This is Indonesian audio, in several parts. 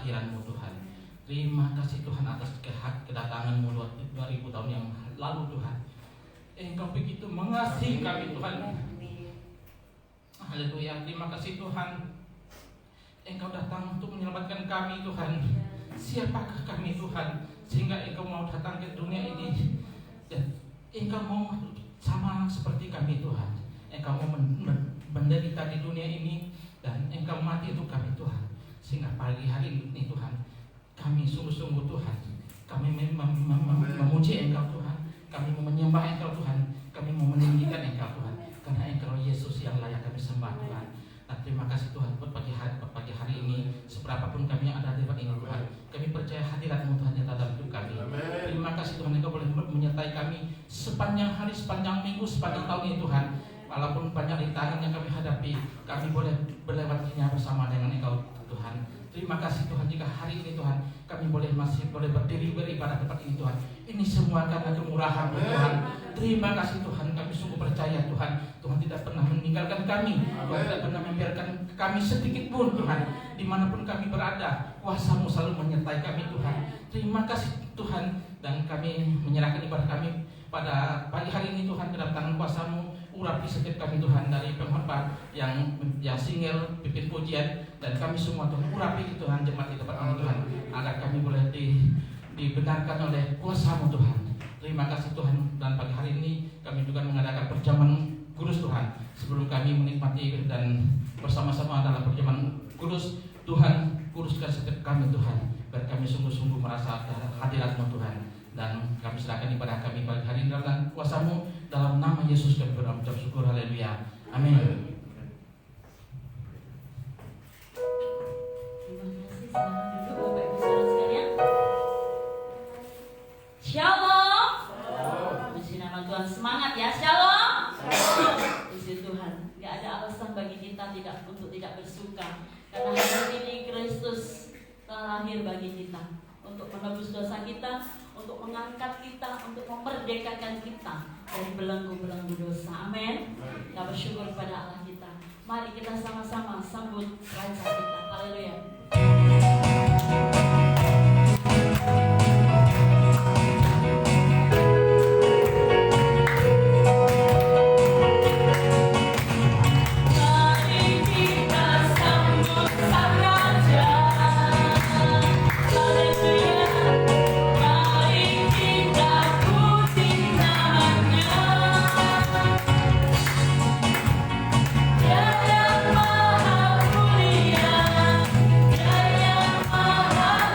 kelahiran-Mu Tuhan. Terima kasih Tuhan atas kedatangan-Mu 2000 tahun yang lalu Tuhan. Engkau begitu mengasihi kami Tuhan. Haleluya. Terima kasih Tuhan. Engkau datang untuk menyelamatkan kami Tuhan. Siapakah kami Tuhan sehingga Engkau mau datang ke dunia ini dan Engkau mau sama seperti kami Tuhan. Engkau mau menderita di dunia ini dan Engkau mati untuk kami Tuhan. Sehingga pagi hari ini Tuhan, kami sungguh-sungguh Tuhan, kami memuji Engkau Tuhan, kami mau menyembah Engkau Tuhan, kami mau meninggikan Engkau Tuhan, karena Engkau Yesus yang layak kami sembah Tuhan. Nah, terima kasih Tuhan buat pagi hari ini, seberapapun kami yang ada di tempat ini Tuhan, kami percaya hadirat-Mu Tuhan yang dalam hidup kami. Terima kasih Tuhan Engkau boleh menyertai kami sepanjang hari, sepanjang minggu, sepanjang tahun ini Tuhan. Walaupun banyak rintangan yang kami hadapi, kami boleh melewatinya bersama dengan Engkau Tuhan. Terima kasih Tuhan jika hari ini Tuhan kami masih boleh berdiri beribadah tempat ini Tuhan. Ini semua karena kemurahan Tuhan. Terima kasih Tuhan, kami sungguh percaya Tuhan. Tuhan tidak pernah meninggalkan kami. Tuhan tidak pernah membiarkan kami sedikit pun Tuhan. Dimanapun kami berada, kuasa-Mu selalu menyertai kami Tuhan. Terima kasih Tuhan, dan kami menyerahkan ibadah kami pada pagi hari ini Tuhan ke dalam tangan kuasa-Mu. Urapi setiap kami Tuhan, dari pengkhotbah yang single, pimpin pujian, dan kami semua Tuhan, urapi Tuhan jemaat di tempat ini Tuhan, agar kami boleh dibenarkan oleh kuasa-Mu Tuhan. Terima kasih Tuhan, dan pagi hari ini kami juga mengadakan perjamuan kudus Tuhan. Sebelum kami menikmati dan bersama-sama dalam perjamuan kudus, Tuhan kuduskan setiap kami Tuhan, biar kami sungguh-sungguh merasa hadirat-Mu Tuhan. Dan kami serahkan ibadah kami pagi hari ini dalam kuasa-Mu, dalam nama Yesus kami berdoa mengucap syukur. Haleluya. Amin. Terima kasih. Selamat duduk Bapak Ibu Saudara sekalian. Shalom. Puji nama Tuhan, semangat ya. Shalom. Puji Tuhan. Gak ada alasan bagi kita untuk tidak bersuka, karena hari ini Kristus telah lahir bagi kita untuk menebus dosa kita, untuk mengangkat kita, untuk memerdekakan kita dari belenggu-belenggu dosa. Amin. Kita bersyukur kepada Allah kita. Mari kita sama-sama sambut Raja kita. Haleluya. Jaya Maha Mulia, Jaya Maha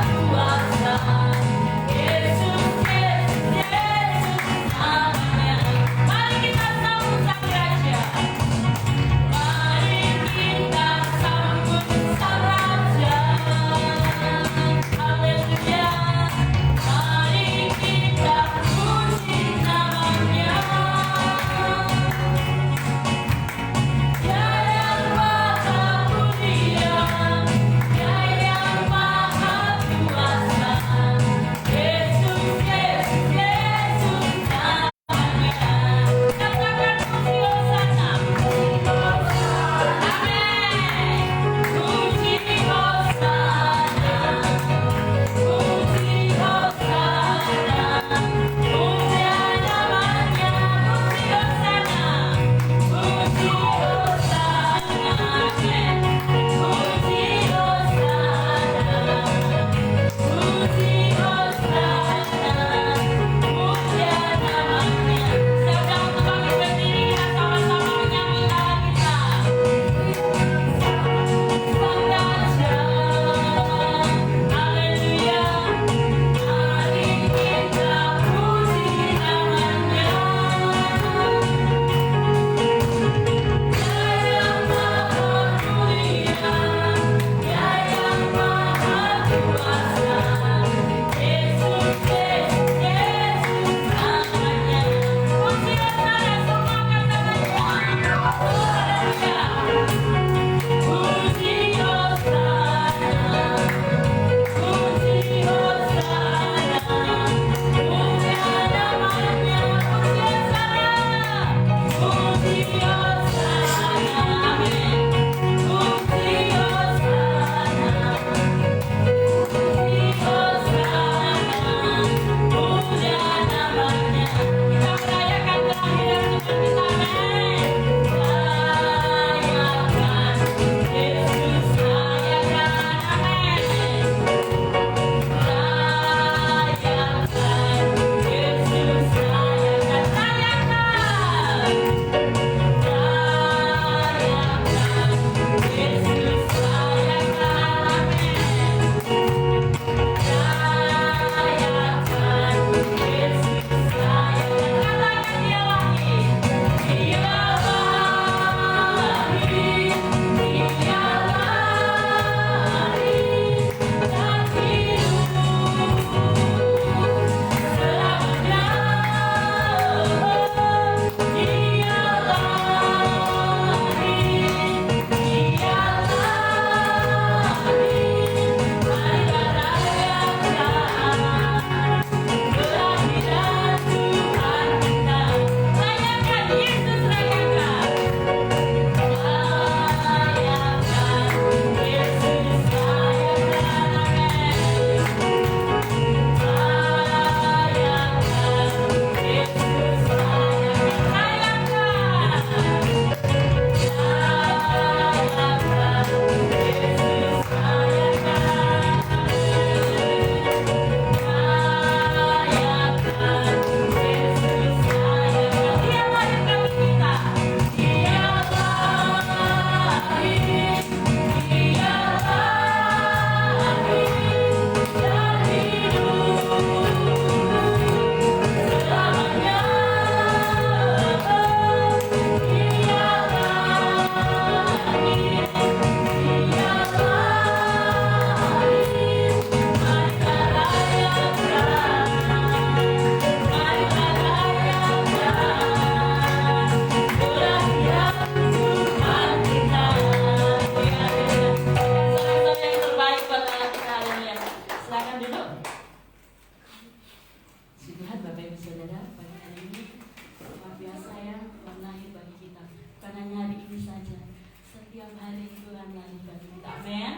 saja. Setiap hari Tuhan lari bagi kita. Amin.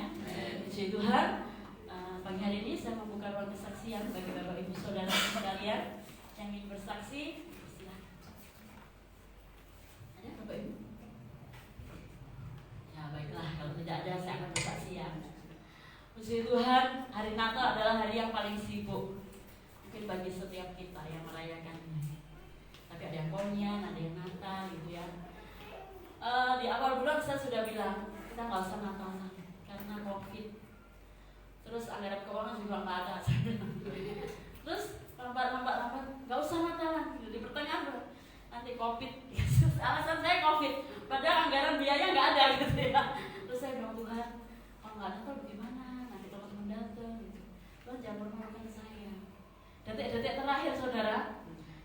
Puji Tuhan. Pagi hari ini saya membuka ruang kesaksian bagi Bapak Ibu Saudara sekalian yang ingin bersaksi. Silakan. Ada Bapak Ibu? Ya baiklah, kalau tidak ada saya akan bersaksi ya. Puji Tuhan, hari Natal adalah hari yang paling sibuk mungkin bagi setiap kita yang merayakannya. Tapi ada yang konyan, ada yang Natal gitu ya. Di awal bulan saya sudah bilang kita nggak usah Natalan karena COVID. Terus anggaran keuangan juga nggak ada. Terus lambat nggak usah Natalan. Di pertengahan nanti COVID. Alasan saya COVID. Padahal anggaran biaya nggak ada gitu ya. Terus saya bilang Tuhan, kalau nggak Natal bagaimana? Nanti teman-teman datang. Gitu. Tuhan jangan merupakan saya. Detik-detik terakhir saudara,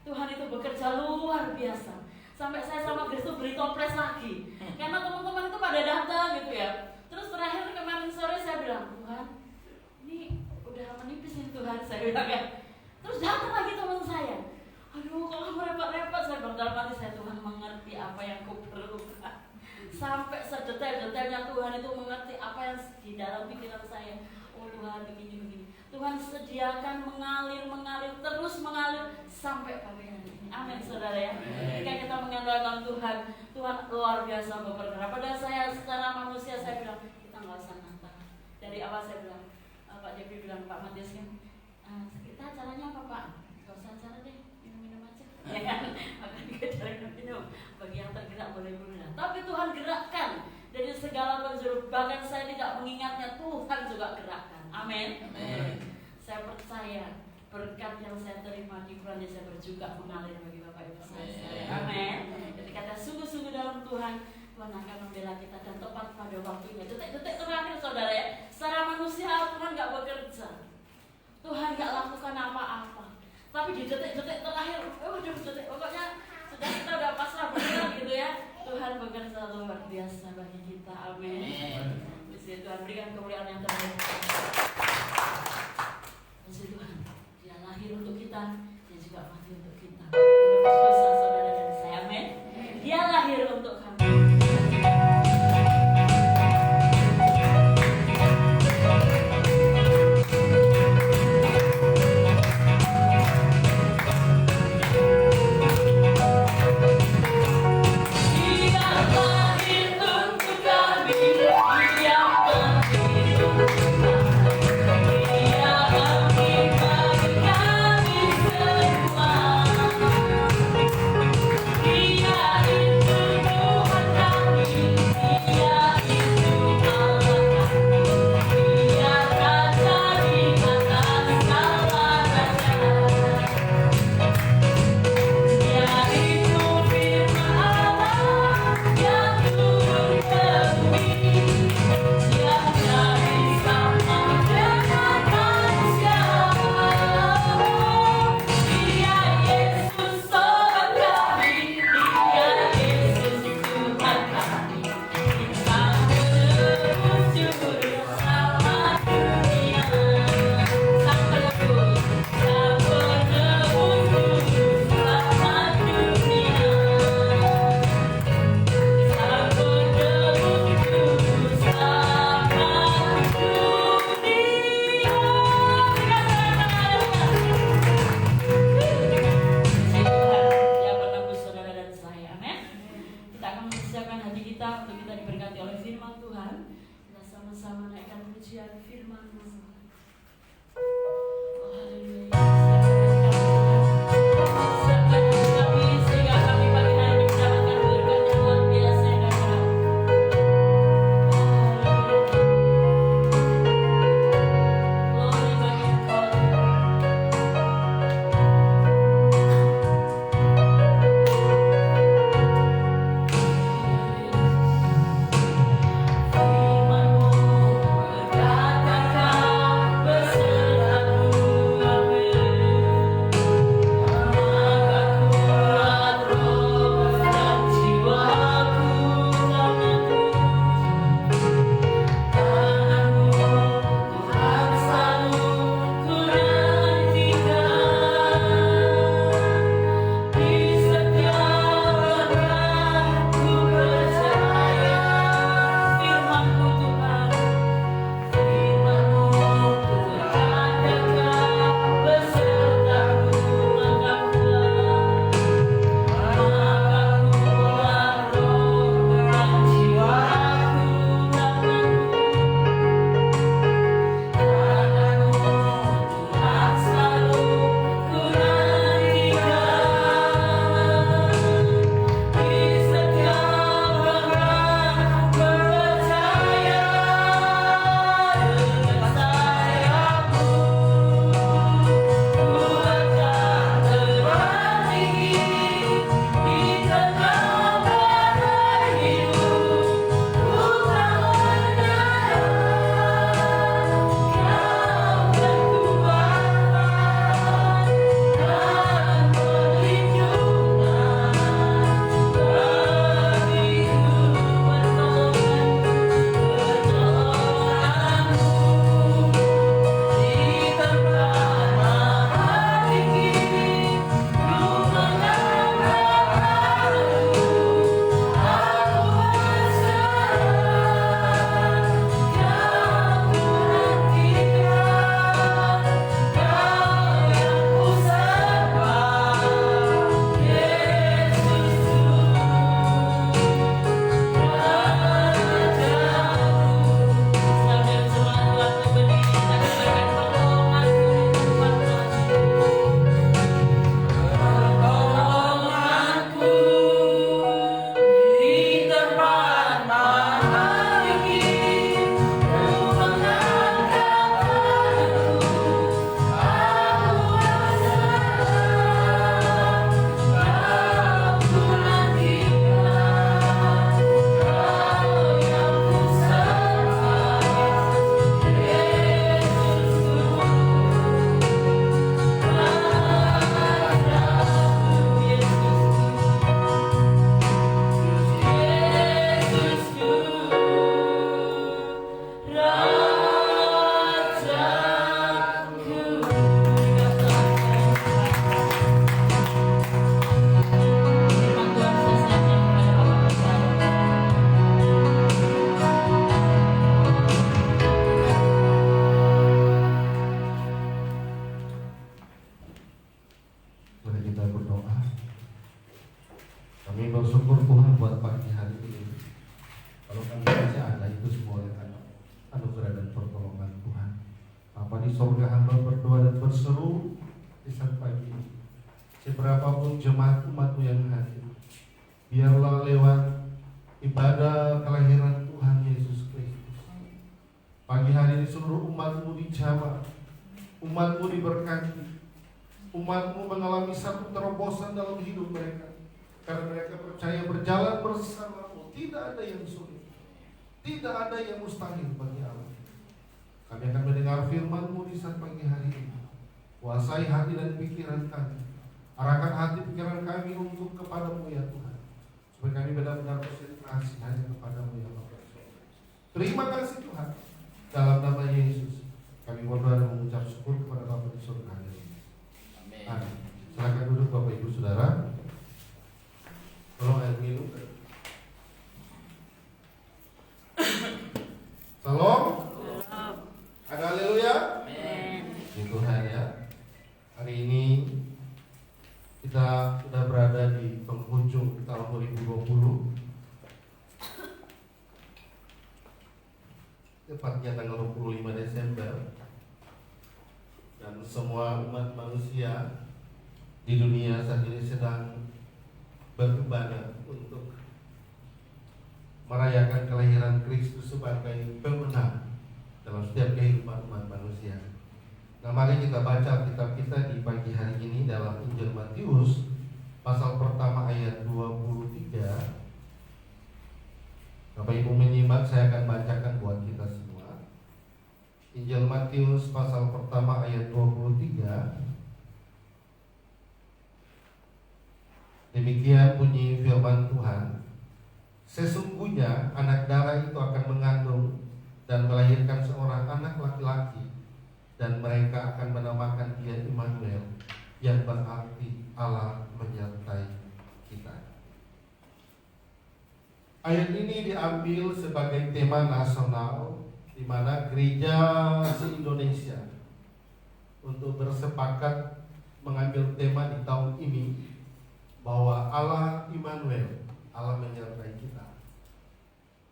Tuhan itu bekerja luar biasa. Sampai saya sama Grace itu beli toples lagi. Karena teman-teman itu pada datang gitu ya. Terus terakhir kemarin sore saya bilang, Tuhan, ini udah menipis nih Tuhan, saya bilang ya. Terus datang lagi teman saya. Aduh, kok kamu repot-repot? Saya bilang dalam hati saya, Tuhan mengerti apa yang kau perlukan. Sampai sedetail-detailnya Tuhan itu mengerti apa yang di dalam pikiran saya. Oh Tuhan, begini. Tuhan sediakan mengalir, terus mengalir sampai pagi hari ini. Amin saudara ya. Ketika kita mengandalkan Tuhan, Tuhan luar biasa bekerja. Padahal saya secara manusia saya bilang kita nggak usah Natal. Dari awal saya bilang, Pak Jeffrey bilang Pak Matius kan, kita caranya apa Pak? Nggak usah acara deh, minum-minum aja. Ya kan? Maka kita cari minum. Bagi yang tergerak boleh minum. Tapi Tuhan gerakkan dari segala penjuru. Bahkan saya tidak mengingatnya, Tuhan juga gerakkan. Amin. Saya percaya berkat yang saya terima di bulan Desember juga mengalir bagi Bapak Ibu saya. Amin. Ketika kita sungguh-sungguh dalam Tuhan, Tuhan akan membela kita dan tepat pada waktunya. Detik-detik terakhir saudara ya. Secara manusia Tuhan nggak bekerja. Tuhan nggak lakukan apa-apa. Tapi di detik-detik terakhir, pokoknya sudah kita udah pasrah benar gitu ya. Tuhan bekerja luar biasa bagi kita. Amin. Puji Tuhan, berikan kemuliaan yang terbaik. Puji Tuhan, Dia lahir untuk kita, Dia juga mati untuk kita. Menebus dosa saudara dan saya. Amin. Dia lahir untuk kami. Firman-Mu berkatakan di surga hamba berdoa dan berseru di saat pagi ini. Seberapapun jemaat umatmu yang hadir, biarlah lewat ibadah kelahiran Tuhan Yesus Kristus, pagi hari ini seluruh umatmu dijamah, umatmu diberkati, umatmu mengalami satu terobosan dalam hidup mereka, karena mereka percaya berjalan bersamamu tidak ada yang sulit, tidak ada yang mustahil bagi Allah. Kami akan mendengar firman-Mu di saat pagi hari ini. Kuasai hati dan pikiran kami, arahkan hati pikiran kami untuk kepadamu ya Tuhan, supaya kami benar-benar konsentrasi hanya kepadamu ya Bapa. Terima kasih Tuhan, dalam nama Yesus kami berdoa dan mengucap syukur kepada Bapa di surga. Amin. Silakan duduk Bapak Ibu Saudara. Tolong air minum. Salam. Ada haleluya. Amin. Tuhan ya. Hari ini kita sudah berada di penghujung tahun 2020. Tepatnya tanggal 25 Desember. Dan semua umat manusia di dunia saat ini sedang beribadah untuk merayakan kelahiran Kristus sebagai pemenang dalam setiap kehidupan umat manusia. Nah, mari kita baca kitab kita di pagi hari ini dalam Injil Matius pasal pertama ayat 23. Bapak Ibu menyimak, saya akan bacakan buat kita semua. Injil Matius pasal pertama ayat 23. Demikian bunyi firman Tuhan. Sesungguhnya anak darah itu akan mengandung dan melahirkan seorang anak laki-laki, dan mereka akan menamakan dia Immanuel, yang berarti Allah menyertai kita. Ayat ini diambil sebagai tema nasional di mana gereja se-Indonesia untuk bersepakat mengambil tema di tahun ini bahwa Allah Immanuel, Allah menyertai kita.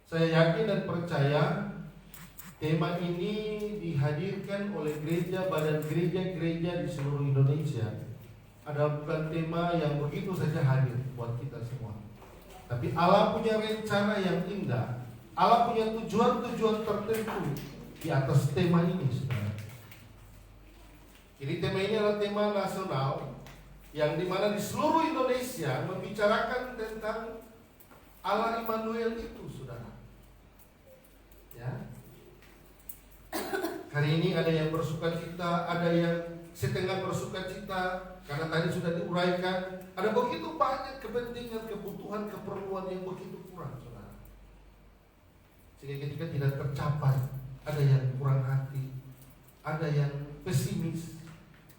Saya yakin dan percaya tema ini dihadirkan oleh gereja, badan gereja-gereja di seluruh Indonesia adalah bukan tema yang begitu saja hadir buat kita semua, tapi Allah punya rencana yang indah. Allah punya tujuan-tujuan tertentu di atas tema ini, saudara. Jadi tema ini adalah tema nasional yang dimana di seluruh Indonesia membicarakan tentang Allah Immanuel itu, saudara. Ya. Hari ini ada yang bersukacita, ada yang setengah bersukacita karena tadi sudah diuraikan. Ada begitu banyak kepentingan, kebutuhan, keperluan yang begitu kurang, saudara. Sehingga ketika tidak tercapai, ada yang kurang hati, ada yang pesimis.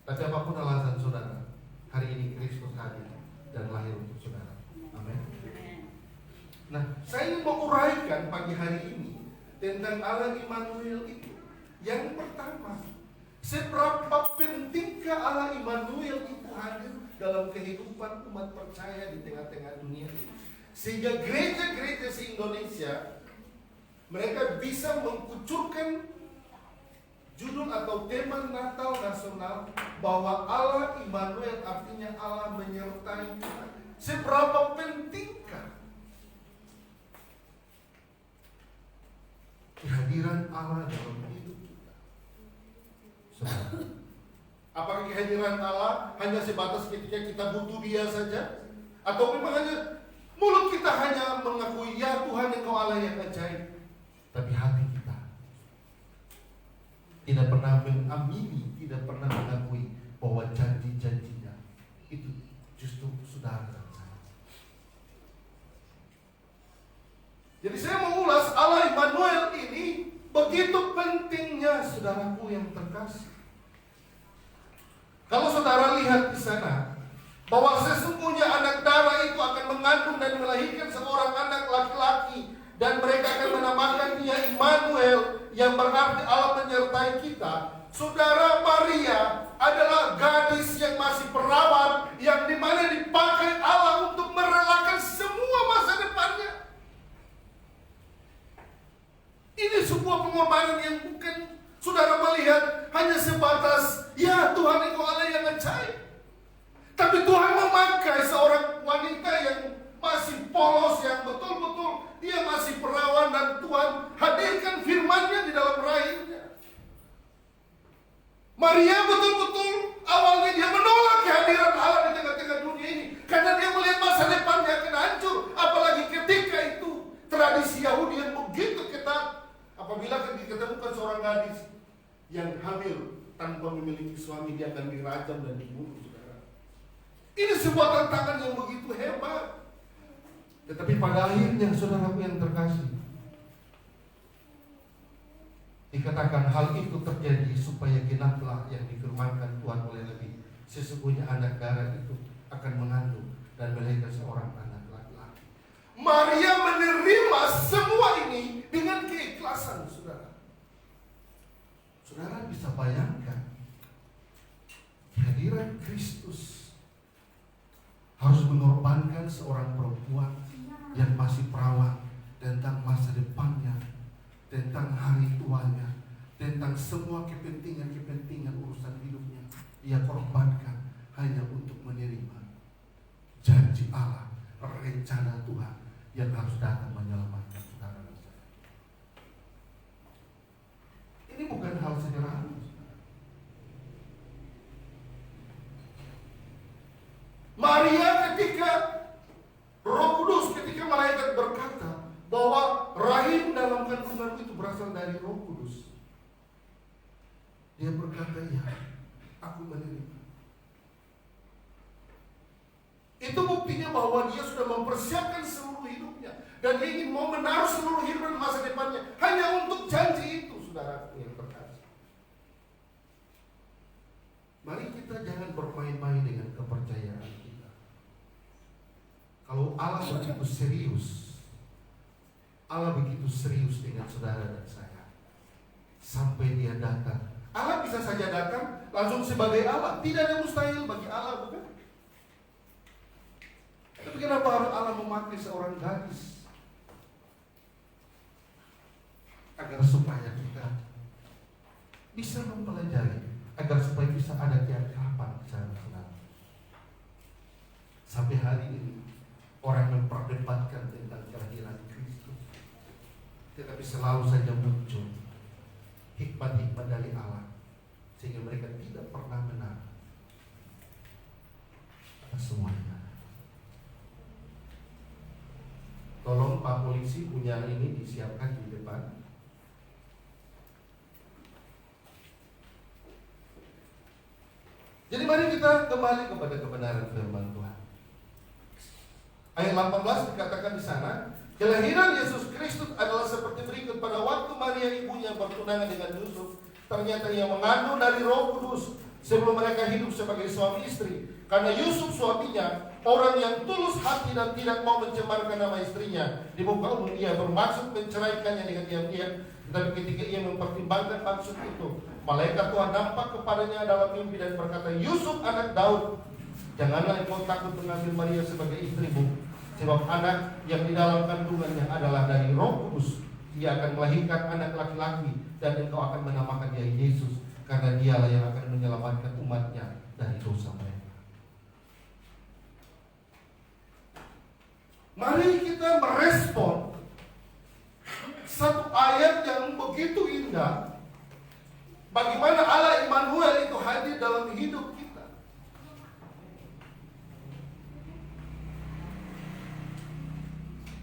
Tapi apapun alasan saudara, hari ini Kristus hadir dan lahir untuk saudara. Amin. Nah, saya ingin menguraikan pagi hari ini tentang Allah Immanuel itu. Yang pertama, seberapa pentingkah Allah Immanuel itu hadir dalam kehidupan umat percaya di tengah-tengah dunia ini, sehingga gereja-gereja se-Indonesia mereka bisa mengkucurkan judul atau tema Natal nasional bahwa Allah Immanuel artinya Allah menyertai kita. Seberapa pentingkah kehadiran Allah dalam hidup kita? Apakah kehadiran Allah hanya sebatas ketika kita butuh Dia saja? Atau memang hanya mulut kita hanya mengakui ya Tuhan Engkau Allah yang ajaib, tapi hati kita tidak pernah mengamini, tidak pernah mengakui bahwa janji-janjinya itu justru saudara dan saya. Jadi saya mengulas Allah Immanuel ini begitu pentingnya, saudaraku yang terkasih. Kalau saudara lihat di sana bahwa sesungguhnya anak darah itu akan mengandung dan melahirkan seorang anak laki-laki, dan mereka akan menamakan dia Immanuel, yang berarti Allah menyertai kita. Saudara, Maria adalah gadis yang masih perawan, yang dimana dipakai Allah untuk merelakan semua masa depannya. Ini sebuah pengorbanan yang bukan saudara melihat hanya sebatas, ya Tuhan Engkau Allah yang ajaib. Tapi Tuhan memakai seorang wanita yang masih polos, yang betul-betul dia masih perawan, dan Tuhan hadirkan firman-Nya di dalam rahimnya. Maria betul-betul awalnya dia menolak kehadiran Allah di tengah-tengah dunia ini karena dia melihat masa depannya akan hancur, apalagi ketika itu tradisi Yahudi yang begitu ketat. Apabila ditemukan seorang gadis yang hamil tanpa memiliki suami, dia akan dirajam dan dibunuh, saudara. Ini sebuah tantangan yang begitu hebat. Tetapi pada akhirnya, saudaraku yang terkasih, dikatakan hal itu terjadi supaya genaplah yang difirmankan Tuhan oleh Nabi. Sesungguhnya anak darah itu akan mengandung dan melahirkan seorang anak laki-laki. Maria menerima semua ini dengan keikhlasan, saudara. Saudara bisa bayangkan kehadiran Kristus harus mengorbankan seorang perempuan yang masih perawan tentang masa depannya, tentang hari tuanya, tentang semua kepentingan urusan hidupnya. Ia korbankan hanya untuk menerima janji Allah, rencana Tuhan yang harus datang menyelamatkan saudara dan saya. Ini bukan hal sederhana. Maria ketika Roh Kudus, ketika malaikat berkata bahwa rahim dalam kandungan itu berasal dari Roh Kudus, dia berkata, ya, aku menerima. Itu buktinya bahwa dia sudah mempersiapkan seluruh hidupnya, dan dia ingin mau menaruh seluruh hidup dan masa depannya hanya untuk janji itu, saudara yang terkasih. Mari kita jangan bermain-main dengan kepercayaan kita. Kalau Allah begitu serius, Allah begitu serius dengan saudara dan saya, sampai dia datang. Allah bisa saja datang langsung sebagai Allah. Tidak ada mustahil bagi Allah, bukan? Tapi kenapa harus Allah memakai seorang gadis? Agar supaya kita bisa mempelajari, agar supaya bisa ada keakraban di sana. Sampai hari ini orang memperdebatkan tentang kehadiran Kristus, tetapi selalu saja muncul hikmat-hikmat dari Allah, sehingga mereka tidak pernah menang atas semuanya. Tolong Pak Polisi punya ini disiapkan di depan. Jadi mari kita kembali kepada kebenaran firman Tuhan. Ayat 18 dikatakan di sana, kelahiran Yesus Kristus adalah seperti berikut. Pada waktu Maria ibunya bertunangan dengan Yusuf, ternyata ia mengandung dari Roh Kudus sebelum mereka hidup sebagai suami istri. Karena Yusuf suaminya orang yang tulus hati dan tidak mau mencemarkan nama istrinya di muka umum, ia bermaksud menceraikannya dengan diam-diam. Tetapi ketika ia mempertimbangkan maksud itu, malaikat Tuhan nampak kepadanya dalam mimpi dan berkata, Yusuf anak Daud, janganlah engkau takut mengambil Maria sebagai istrimu, sebab anak yang di dalam kandungannya adalah dari Roh Kudus. Ia akan melahirkan anak laki-laki, dan engkau akan menamakan dia Yesus, karena dialah yang akan menyelamatkan umatnya dari dosa mereka. Mari kita merespon satu ayat yang begitu indah, bagaimana Allah Immanuel itu hadir dalam hidup kita.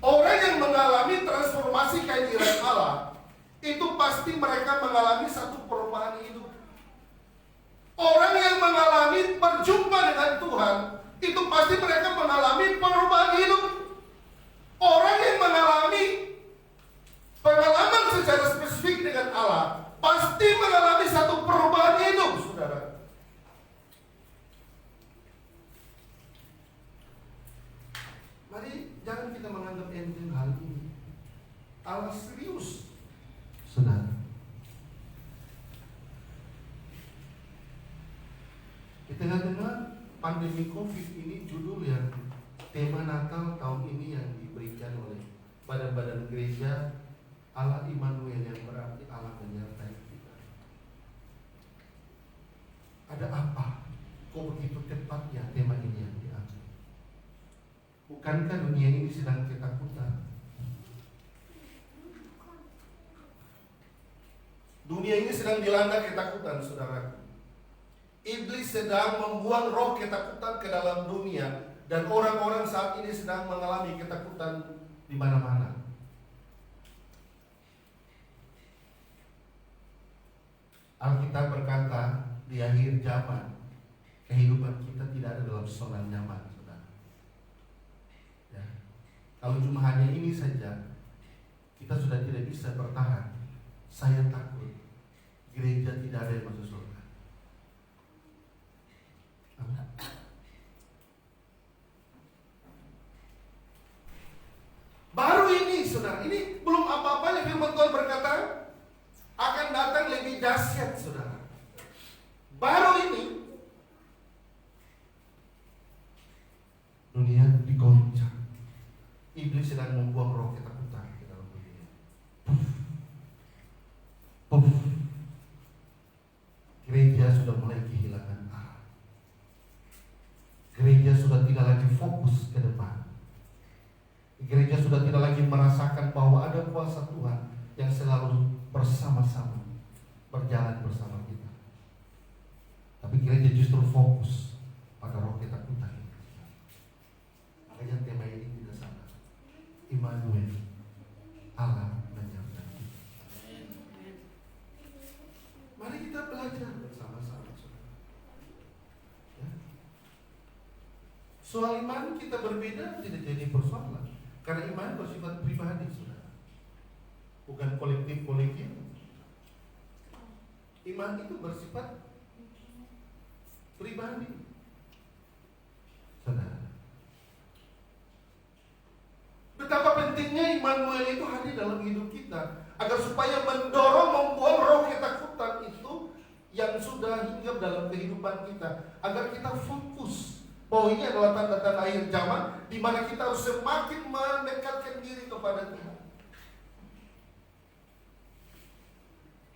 Orang yang mengalami transformasi kehadiran Allah, itu pasti mereka mengalami satu perubahan hidup. Orang yang mengalami berjumpa dengan Tuhan, itu pasti mereka mengalami perubahan hidup. Orang yang mengalami pengalaman secara spesifik dengan Allah, pasti mengalami satu perubahan hidup, saudara. Mari jangan kita menganggap enteng hal ini. Allah serius, saudara. Di tengah-tengah pandemi COVID ini, judul yang tema Natal tahun ini yang diberikan oleh badan-badan gereja, Allah Immanuel, yang berarti Allah menyertai kita. Ada apa? Kok begitu tepat ya tema ini yang diambil? Bukankah dunia ini sedang ketakutan? Dunia ini sedang dilanda ketakutan, saudaraku. Iblis sedang membuang roh ketakutan ke dalam dunia, dan orang-orang saat ini sedang mengalami ketakutan di mana-mana. Alkitab berkata, di akhir zaman kehidupan kita tidak ada dalam zona nyaman, saudara. Ya. Kalau cuma hanya ini saja, kita sudah tidak bisa bertahan. Saya takut gereja tidak ada yang masuk surga. Baru ini, saudara, ini belum apa-apanya firman Tuhan berkata akan datang lebih dahsyat, saudara. Baru ini dunia digoncang. Iblis sedang membuang roh ketakutan ke dalam dunia. Puff. Gereja sudah mulai kehilangan arah. Gereja sudah tidak lagi fokus ke depan. Gereja sudah tidak lagi merasakan bahwa ada kuasa Tuhan yang selalu bersama-sama berjalan bersama kita. Tapi gereja justru fokus pada roh ketakutan. Makanya tema ini tidak salah. Immanuel, Allah menyertai kita. Mari kita belajar bersama-sama, saudara. Ya. Soal iman kita berbeda tidak jadi persoalan. Karena iman bersifat pribadi, saudara, bukan kolektif. Iman itu bersifat pribadi, saudara. Betapa pentingnya Immanuel itu hadir dalam hidup kita, agar supaya mendorong membuang roh ketakutan itu yang sudah hinggap dalam kehidupan kita, agar kita fokus bahwa ini adalah tanda-tanda akhir zaman, di mana kita harus semakin mendekatkan diri kepada Tuhan.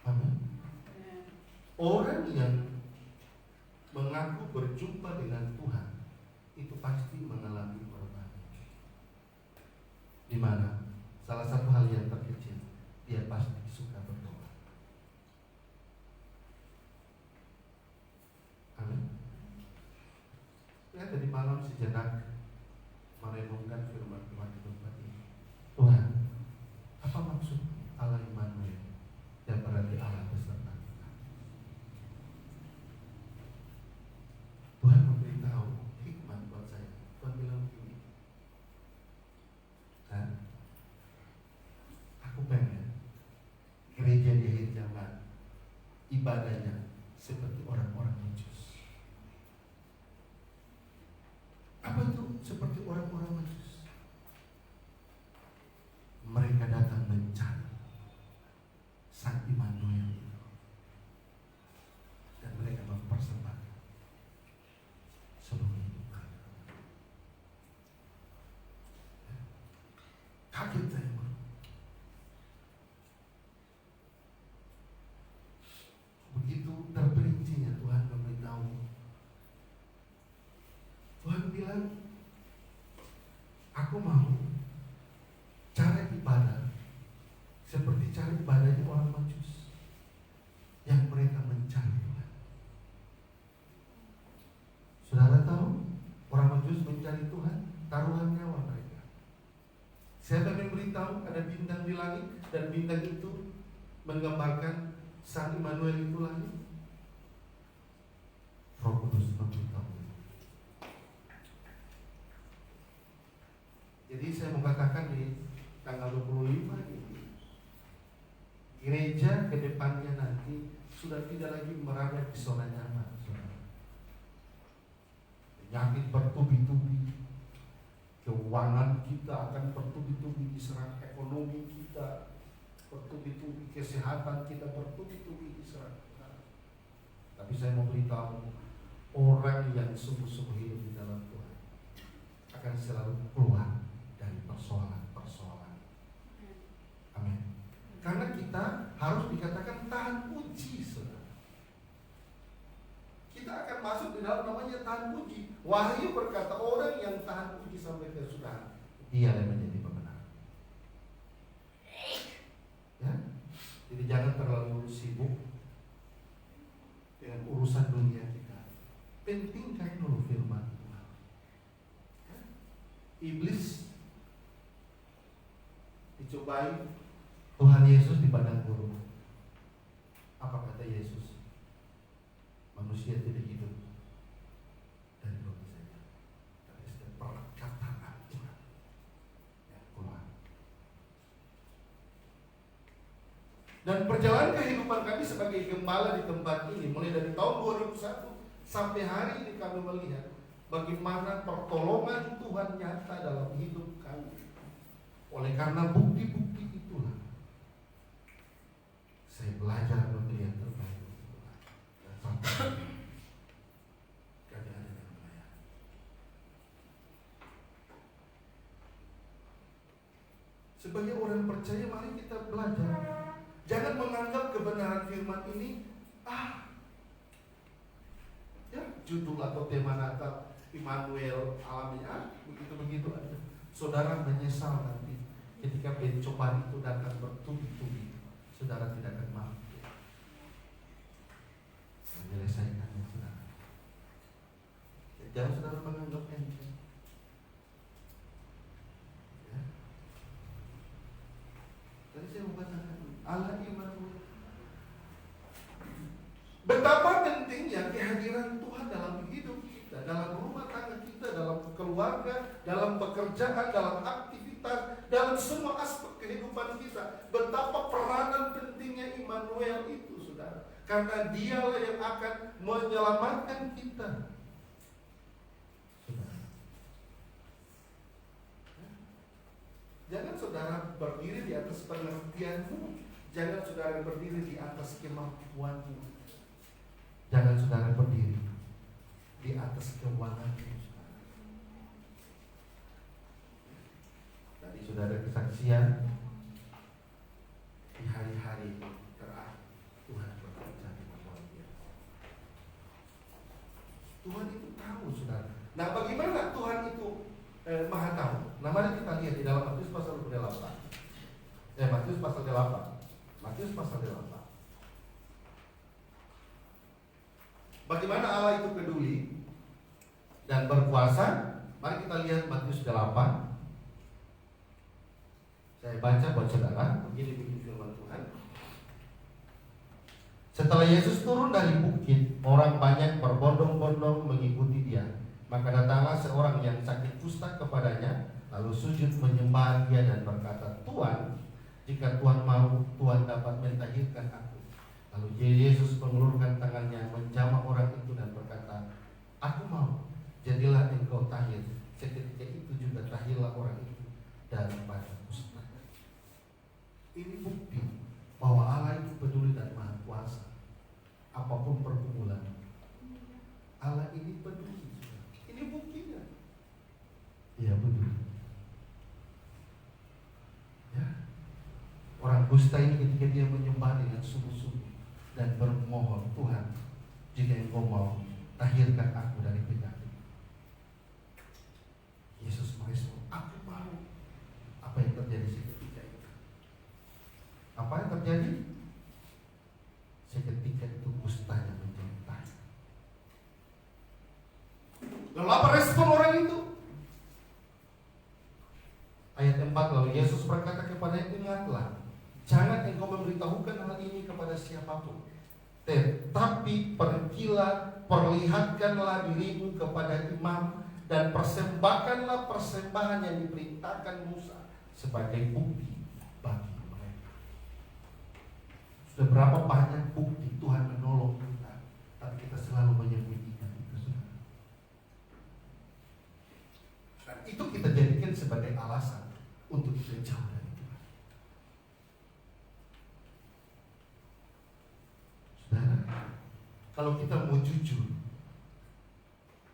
Amin. Orang yang mengaku berjumpa dengan Tuhan itu pasti mengalami korban. Di mana salah satu hal yang terkecil, dia pasti suka berdoa. Amin. Saya tadi malam sejenak merenungkan firman Tuhan di tempat ini. Tuhan, apa maksud Allah Immanuel yang berarti Allah beserta kita? Tuhan memberitahu hikmat buat saya. Tuhan bilang begini, dan aku pengen gereja di akhir zaman ibadahnya seperti orang-orang Majus. Apa itu seperti orang-orang Majus? Mereka datang mencari Sang Immanuel itu, dan mereka mempersembahkan seluruh hidup mereka. Kaget saya, bro. Begitu terperincinya Tuhan memberitahu. Tuhan bilang, aku mau cara ibadah seperti cara ibadahnya orang Majus, yang mereka mencari Tuhan. Saudara tahu, orang Majus mencari Tuhan, taruhan nyawa mereka. Saya ingin beritahu, ada bintang di langit, dan bintang itu menggambarkan Sang Immanuel itu langit. Roh Kudus memberitahu. Jadi saya mau katakan di tanggal 25 ini, gereja ke depannya nanti sudah tidak lagi berada di zona nyaman. Penyakit bertubi-tubi, keuangan kita akan bertubi-tubi diserang, ekonomi kita bertubi-tubi, kesehatan kita bertubi-tubi diserang. Tapi saya mau beritahu, orang yang sungguh-sungguh hidup di dalam Tuhan akan selalu keluar dari persoalan-persoalan. Amin. Karena kita harus dikatakan tahan uji, saudara. Kita kita akan masuk di dalam namanya tahan uji. Wahyu berkata orang yang tahan uji sampai kesudahan, dia yang menjadi pemenang. Ya? Jadi jangan terlalu sibuk dengan urusan dunia kita. Pentingkan dulu firman Tuhan. Ya? Iblis dicobai Tuhan Yesus di padang gurun. Apa kata Yesus? Manusia tidak hidup dari roti saja, tapi setiap perkataan Tuhan yang keluar. Dan perjalanan kehidupan kami sebagai gembala di tempat ini, mulai dari tahun 2001 sampai hari ini, kami melihat bagaimana pertolongan Tuhan nyata dalam hidup kami. Oleh karena bukti-bukti itulah saya belajar memberi yang terbaik untuk Tuhan. Dan sampai kami ada yang melayani. Sebagai orang percaya, mari kita belajar. Jangan menganggap kebenaran firman ini ya, judul atau tema Natal Immanuel alamiah begitu-begitu aja. Saudara menyesal nanti ketika pencobaan itu datang bertubi-tubi. Saudara tidak akan mampu menyelesaikannya, saudara. Jangan saudara menganggap enteng. Ya. Tadi saya membacakan Allah Immanuel. Betapa pentingnya kehadiran Tuhan dalam hidup kita, dalam rumah tangga kita, dalam keluarga, dalam pekerjaan, dalam aktivitas, dalam semua aspek kehidupan kita. Betapa peranan pentingnya Immanuel itu, saudara. Karena dialah yang akan menyelamatkan kita. Saudara. Jangan saudara berdiri di atas pengertianmu. Jangan saudara berdiri di atas kemampuanmu. Jangan saudara berdiri di atas keuanganmu. Tadi saudara kesaksian di hari-hari terakhir Tuhan bekerja dengan luar biasa. Tuhan itu tahu, saudara. Nah, bagaimana Tuhan itu maha tahu? Nah, mari kita lihat di dalam Matius pasal 8. Matius pasal 8. Matius pasal 8. Bagaimana Allah itu peduli dan berkuasa? Mari kita lihat Matius 8. Saya baca buat saudara. Begini firman Tuhan. Setelah Yesus turun dari bukit, orang banyak berbondong-bondong mengikuti dia. Maka datanglah seorang yang sakit kusta kepadanya, lalu sujud menyembah dia dan berkata, Tuhan, jika Tuhan mau, Tuhan dapat mentahirkan aku. Lalu Yesus mengulurkan tangannya, menjamah orang itu dan berkata, aku mau, jadilah engkau tahir. Seketika itu juga tahirlah orang itu daripada kusta. Ini bukti bahwa Allah itu peduli dan maha kuasa. Apapun pergumulan, Allah ini peduli. Ini buktinya. Ya peduli. Ya. Orang kusta ini ketika dia menyembah dengan sungguh-sungguh dan bermohon, Tuhan, jika engkau mau, tahirkan aku dari penyakit. Yesus merespon, aku mau. Apa yang terjadi seketika itu? Apa yang terjadi? Seketika itu kustanya menjadi tahir. Lalu apa respon orang itu? Ayat 4, lalu Yesus berkata kepadanya, ingatlah, jangan engkau memberitahukan hal ini kepada siapapun, tetapi pergilah, perlihatkanlah dirimu kepada imam dan persembahkanlah persembahan yang diperintahkan Musa sebagai bukti bagi mereka. Sudah berapa banyak bukti Tuhan menolong kita, tapi kita selalu menyembunyikan itu, saudara. Dan itu kita jadikan sebagai alasan untuk kita jauh dari Tuhan. Saudara, kalau kita mau jujur,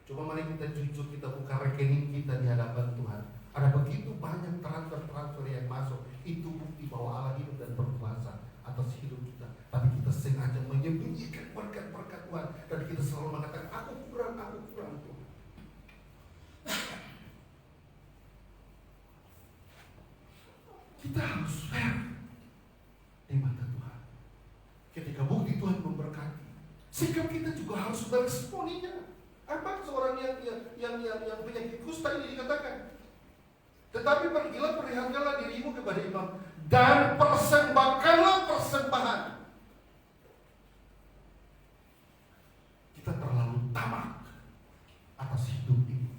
coba mari kita jujur, kita buka rekening kita di hadapan Tuhan. Ada begitu banyak transfer yang masuk. Itu bukti bahwa Allah hidup dan berkuasa atas hidup kita. Tapi kita sengaja menyembunyikan berkat-berkat Tuhan, dan kita selalu mengatakan, Ketika bukti Tuhan memberkati, sikap kita juga harus meresponinya. Apa seorang yang penyakit kusta ini dikatakan? Tetapi pergilah, perlihatkanlah dirimu kepada imam dan persembahkanlah persembahan. Kita terlalu tamak atas hidup ini.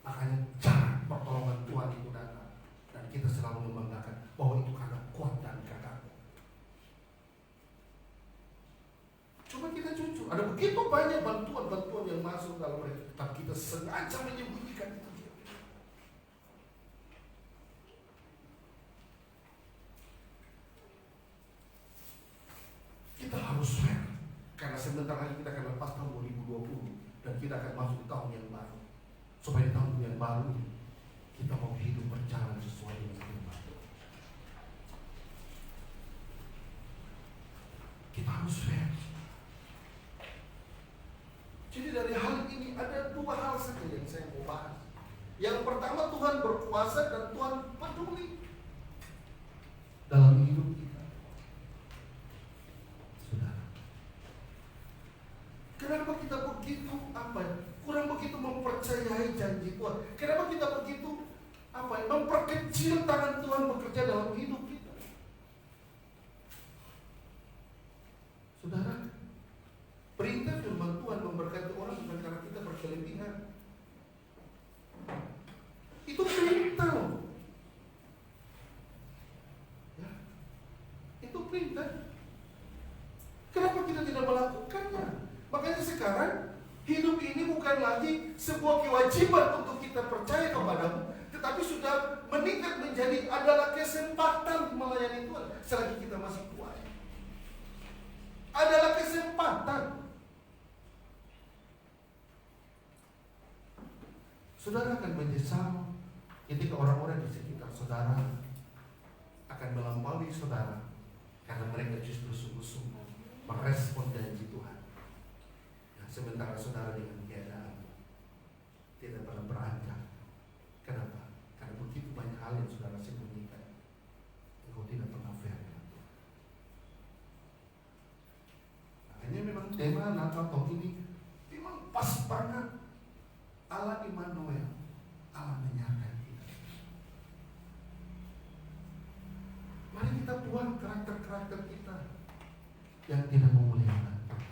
Makanya jarang pertolongan Tuhan itu datang, dan kita selalu membanggakan bahwa itu karena kuat dan gagah. Coba kita jujur, ada begitu banyak bantuan-bantuan yang masuk dalam mereka, tapi kita sengaja menyembunyikan itu. Kita harus fair, karena sebentar lagi kita akan lepas tahun 2020 dan kita akan masuk di tahun yang baru. Supaya di tahun yang baru kita mau hidup berjalan sesuai dengan firman. Kita harus fair. Jadi dari hal ini ada dua hal saja yang saya mau bahas. Yang pertama, Tuhan berkuasa dan Tuhan peduli dalam hidup kita. Saudara, kenapa kita begitu kurang begitu mempercayai janji Tuhan? Kenapa kita begitu memperkecil tangan Tuhan bekerja dalam hidup kita? Saudara, perintah firman Tuhan memberkati orang bukan karena kita berkelebihan. Itu perintah loh. Ya, itu perintah. Kenapa kita tidak melakukannya? Makanya sekarang hidup ini bukan lagi sebuah kewajiban untuk kita percaya kepadamu, tetapi sudah meningkat menjadi adalah kesempatan melayani Tuhan selagi kita masih kuat. Adalah kesempatan. Saudara akan menyesal ketika orang-orang di sekitar saudara akan melampaui saudara karena mereka justru sungguh-sungguh merespon janji Tuhan. Nah, sementara saudara dengan keadaan tidak pernah beranjak. Kenapa? Karena begitu banyak hal yang saudara sembunyikan. Engkau tidak pernah fair dengan Tuhan. Makanya memang tema Natal tahun ini memang pas banget. Allah Immanuel, Allah menyertai kita. Mari kita buang karakter-karakter kita yang tidak memuliakan Tuhan.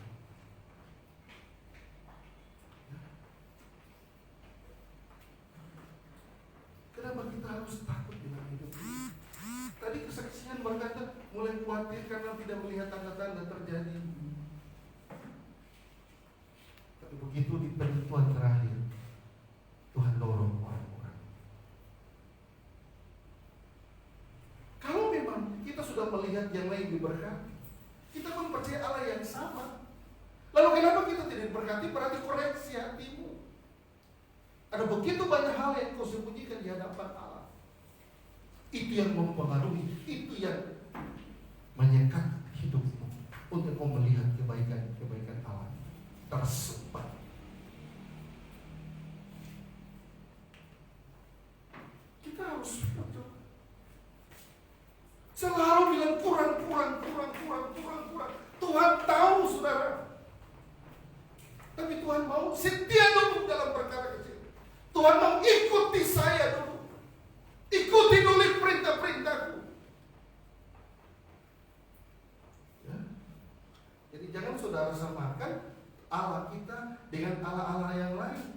Kenapa kita harus takut dengan hidup ini? Tadi kesaksian berkata mulai khawatir karena tidak melihat tanda-tanda terjadi. Tapi begitu di penentuan terakhir, Tuhan dorong orang-orang. Kalau memang kita sudah melihat yang lain diberkati, kita pun percaya Allah yang sama. Lalu kenapa kita tidak diberkati? Berarti koreksi hatimu. Ada begitu banyak hal yang kau sembunyikan di hadapan Allah. Itu yang mempengaruhi, itu yang menyekat hidupmu untuk kau melihat kebaikan Allah tersebar. Kita harus selalu bilang kurang. Tuhan tahu, saudara. Tapi Tuhan mau setia dulu dalam perkara kecil. Tuhan mau ikuti saya dulu. Ikuti dulu perintah-perintahku. Ya. Jadi jangan saudara samakan Allah kita dengan Allah-Allah yang lain.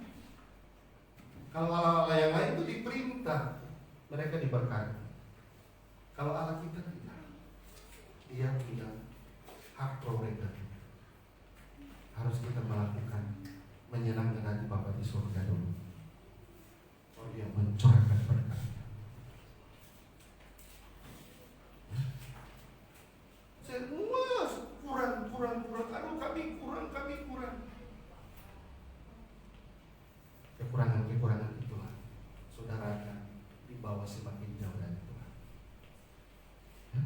Kalau Allah-Allah yang lain itu diperintah, mereka diberkati. Kalau Allah kita tidak, Dia punya hak prerogatif. Harus kita melakukan menyenangkan hati Bapa di surga dulu. Kalau Dia mencurahkan berkat. Semua kurang. Aduh, kami kurang. Kekurangan itulah saudara akan dibawa semakin jauh dari Tuhan. Ya?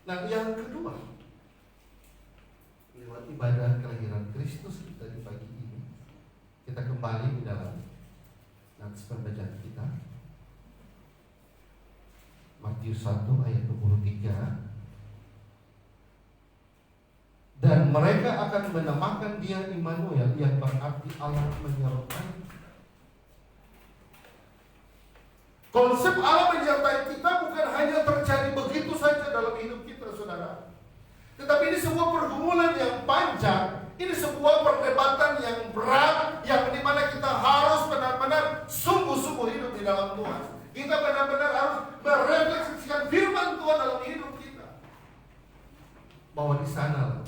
Nah, yang kedua, lewat ibadah kelahiran Kristus kita di pagi ini, kita kembali di dalam nats pembacaan kita, Matius 1 ayat 23. Dan mereka akan menamakan dia Immanuel, yang berarti Allah menyertai. Konsep Allah menyertai kita bukan hanya terjadi begitu saja dalam hidup kita, saudara. Tetapi ini sebuah pergumulan yang panjang. Ini sebuah perdebatan yang berat, yang dimana kita harus benar-benar sungguh-sungguh hidup di dalam Tuhan. Kita benar-benar harus merefleksikan firman Tuhan dalam hidup kita, bahwa di sana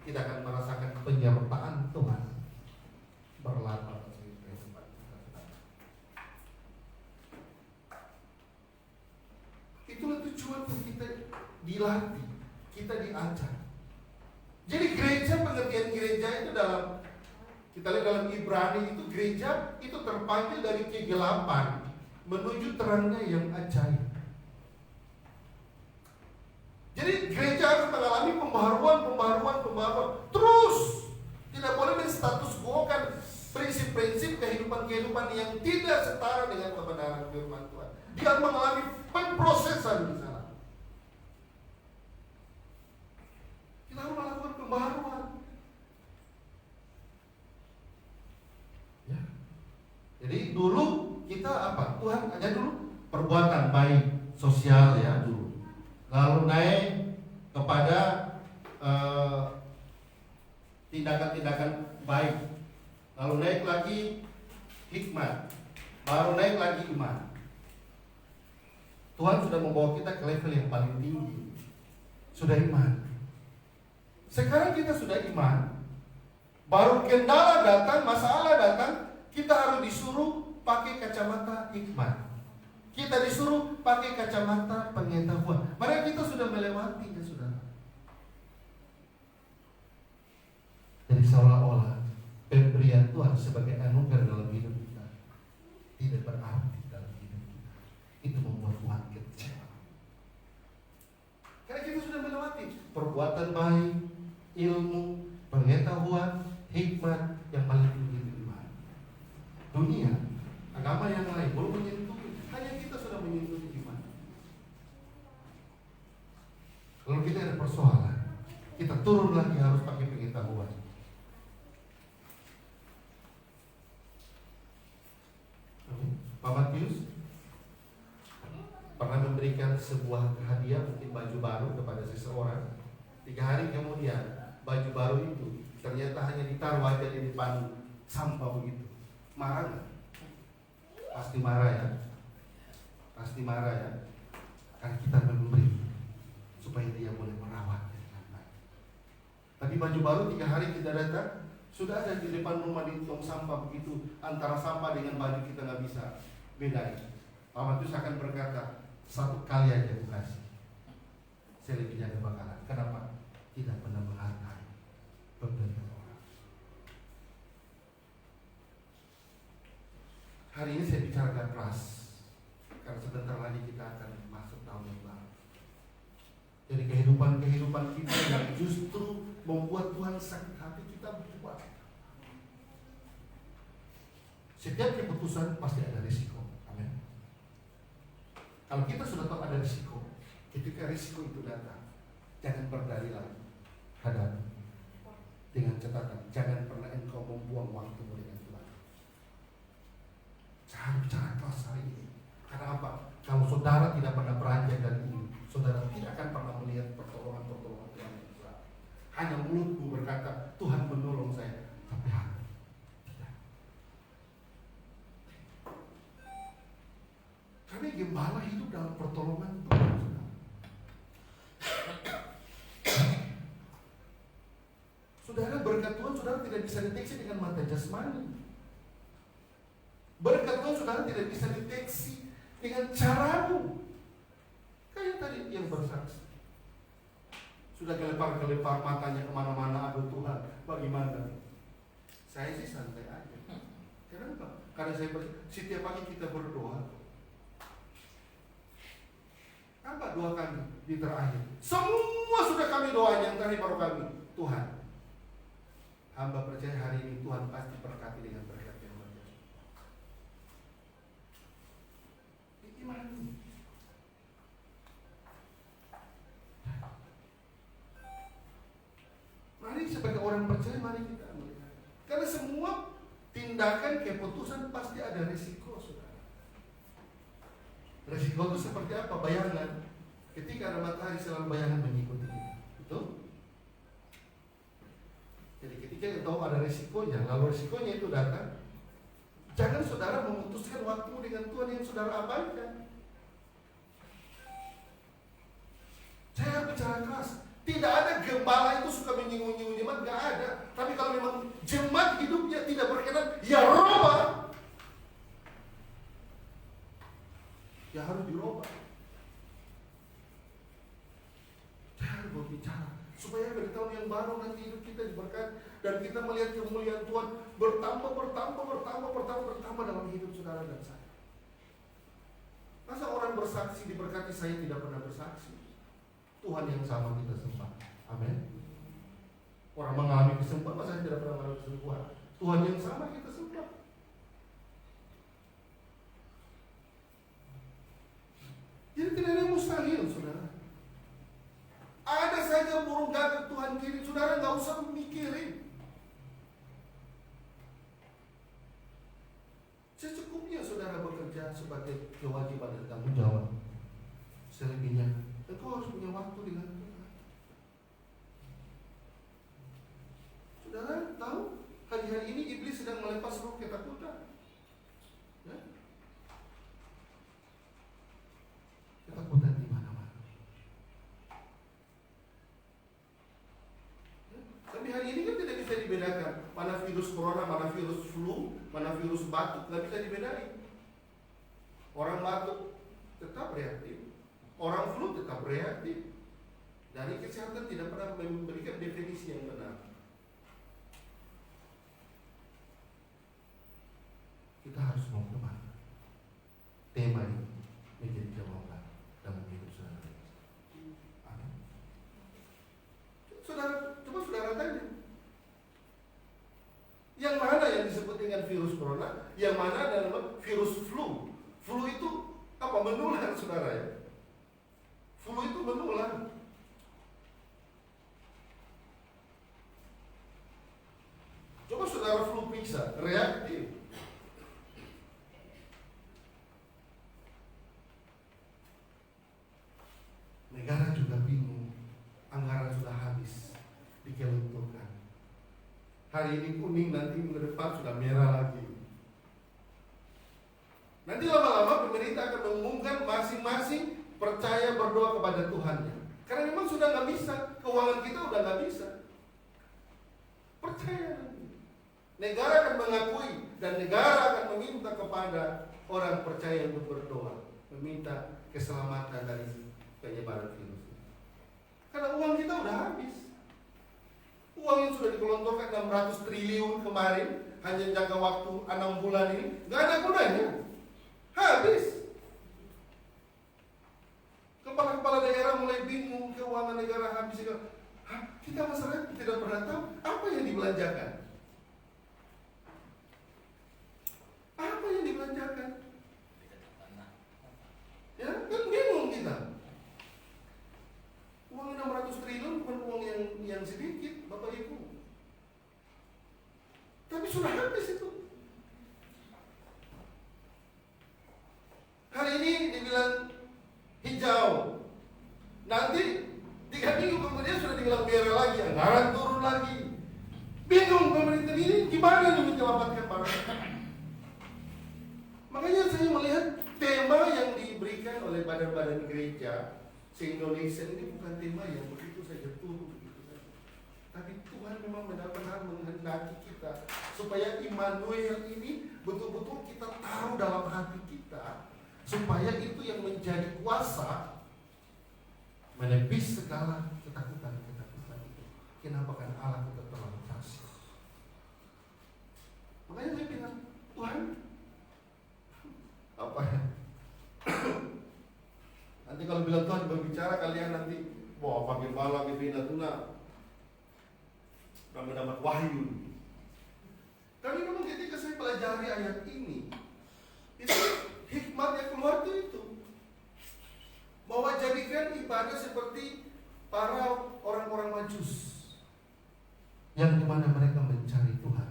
kita akan merasakan penyertaan Tuhan berlatar di kehidupan kita. Itulah tujuan kita dilatih, kita diajar. Jadi gereja, pengertian gereja itu dalam, kita lihat dalam Ibrani itu, gereja itu terpanggil dari kegelapan menuju terangnya yang ajaib. Jadi gereja harus mengalami pembaharuan terus. Tidak boleh menstatus quo-kan prinsip-prinsip kehidupan yang tidak setara dengan kebenaran firman Tuhan. Dia mengalami pemprosesan di sana. Kita harus melakukan pembaharuan. Ya. Jadi dulu kita apa? Tuhan hanya dulu perbuatan baik sosial ya dulu. Lalu naik kepada tindakan-tindakan baik. Lalu naik lagi hikmat. Baru naik lagi iman. Tuhan sudah membawa kita ke level yang paling tinggi. Sudah iman. Sekarang kita sudah iman. Baru kendala datang, masalah datang, kita harus disuruh pakai kacamata hikmat. Kita disuruh pakai kacamata pengetahuan. Padahal kita sudah melewatinya, saudara. Jadi seolah-olah pemberian Tuhan sebagai anugerah dalam hidup kita tidak berarti dalam hidup kita. Itu membuat Tuhan kecewa. Karena kita sudah melewati perbuatan baik, ilmu, pengetahuan, hikmat, yang paling tinggi itu iman. Dunia, agama yang lain belum menyentuh. Hanya kita sudah menyentuh iman. Kalau kita ada persoalan, kita turun lagi harus pakai pengetahuan. Pak Matius pernah memberikan sebuah hadiah, mungkin baju baru kepada seseorang. 3 hari kemudian baju baru itu ternyata hanya ditaruh aja di depan sampah begitu. Marah nggak? Pasti marah ya. Pasti marah ya. Karena kita memberi supaya dia boleh merawatnya dengan baik. Tapi baju baru 3 hari tidak datang, sudah ada di depan rumah di tong sampah begitu. Antara sampah dengan baju kita nggak bisa bedain. Pak Matius akan berkata, 1 kali aja aku kasih, saya lebih jaga bakalan. Kenapa? Tidak pernah menghargai pemberian orang. Hari ini saya bicara agak keras, karena sebentar lagi kita akan masuk tahun yang baru. Jadi kehidupan kita yang justru membuat Tuhan sakit hati kita buat. Setiap keputusan pasti ada risiko. Amin. Kalau kita sudah tahu ada risiko, ketika risiko itu datang, jangan berdalih lagi. Hadapi dengan catatan, jangan pernah engkau membuang waktumu dengan Tuhan. Jangan bicara keras hari ini. Karena apa? Kalau saudara tidak pernah beranjak dari ini, saudara tidak akan pernah melihat pertolongan-pertolongan Tuhan yang besar. Hanya mulutmu berkata, Tuhan menolong saya, tapi hati tidak. Karena gembala hidup dalam pertolongan Tuhan. Saudara, berkat Tuhan saudara tidak bisa deteksi dengan mata jasmani. Berkat Tuhan saudara tidak bisa deteksi dengan caramu. Kayak tadi yang bersaksi, sudah gelepar matanya kemana-mana, aduh Tuhan, bagaimana? Saya sih santai aja. Kenapa? Karena setiap pagi kita berdoa. Apa doa kami di terakhir? Semua sudah kami doain, yang terakhir baru kami. Tuhan, hamba percaya hari ini Tuhan pasti berkati dengan berkat yang luar biasa. Imani. Mari sebagai orang percaya, mari kita melihat. Karena semua tindakan keputusan pasti ada risiko, saudara. Risiko itu seperti apa? Bayangan. Ketika ada matahari selalu bayangan mengikuti kita. Betul? Jadi ketika kita tahu ada risikonya, lalu risikonya itu datang, jangan saudara memutuskan waktu dengan Tuhan yang saudara abaikan. Saya bicara keras. Tidak ada gembala itu suka menyinggung-nyinggung jemaat, gak ada. Tapi kalau memang jemaat hidupnya tidak berkenan, ya robah. Ya harus dirubah. Jangan berbicara supaya dari tahun yang baru nanti hidup kita diberkati dan kita melihat kemuliaan Tuhan bertambah dalam hidup saudara dan saya. Masa orang bersaksi diberkati, saya tidak pernah bersaksi? Tuhan yang sama kita sembah. Amin. Orang mengalami kesembuhan, masa saya tidak pernah mengalami kesembuhan? Tuhan yang sama kita sembah. Jadi tidak ada yang mustahil, saudara. Ada saja burung gagak Tuhan kirim, saudara nggak usah mikirin. Secukupnya saudara bekerja sebagai kewajiban dan tanggung jawab. Selebihnya, engkau harus punya waktu dengan Tuhan. Saudara tahu, hari-hari ini iblis sedang melepas roh ketakutan. Ya? Ketakutan di mana-mana. Ya? Tapi hari ini kan tidak bisa dibedakan mana virus corona, mana virus flu, mana virus batuk, tidak bisa dibedakan. Orang batuk tetap reaktif, orang flu tetap reaktif. Dari kesehatan tidak pernah memberikan definisi yang benar. Kita harus mau kemana? Tema ini menjadi jawaban dalam hidup saudara. Amin. Coba saudara tanya, yang mana yang disebut dengan virus corona, yang mana adalah virus flu? Flu itu apa? Menular, saudara ya. Flu itu menular. Coba saudara flu periksa, reaktif. Negara juga bingung, anggaran sudah habis, dikelunturkan. Hari ini kuning, nanti minggu depan sudah merah lagi. Nanti lama-lama pemerintah akan mengumumkan masing-masing percaya berdoa kepada Tuhannya. Karena memang sudah nggak bisa, keuangan kita udah nggak bisa. Percaya nanti. Negara akan mengakui dan negara akan meminta kepada orang percaya untuk berdoa, meminta keselamatan dari penyebaran virus. Karena uang kita udah habis. Uang yang sudah dikelontorkan 600 triliun kemarin hanya jangka waktu 6 bulan ini nggak ada gunanya. Habis. Kepala-kepala daerah mulai bingung, keuangan negara habis. Kita masyarakat tidak pernah tahu apa yang dibelanjakan. Apa yang dibelanjakan? Ya, kan bingung kita. Uang 600 triliun bukan uang yang sedikit, Bapak Ibu. Tapi sudah habis itu. Hari ini dibilang hijau, nanti 3 minggu kemudian sudah dibilang merah lagi, anggaran turun lagi. Bingung pemerintah ini gimana nih menyelamatkan bangsa. Makanya saya melihat tema yang diberikan oleh badan-badan gereja se-Indonesia ini bukan tema yang begitu saja turun begitu saja. Tapi Tuhan memang benar-benar menghendaki kita supaya Immanuel ini betul-betul kita taruh dalam hati kita, supaya itu yang menjadi kuasa menepis segala ketakutan-ketakutan itu. Kenapa? Karena Allah kita terlalu kasih. Makanya saya bilang, Tuhan, apa ya? Nanti kalau bilang Tuhan gembala Bibina Tuna dan mendapat wahyu. Tapi memang ketika saya pelajari ayat ini, itu hikmat yang keluar itu bahwa jadikan ibadah seperti para orang-orang Majus, yang dimana mereka mencari Tuhan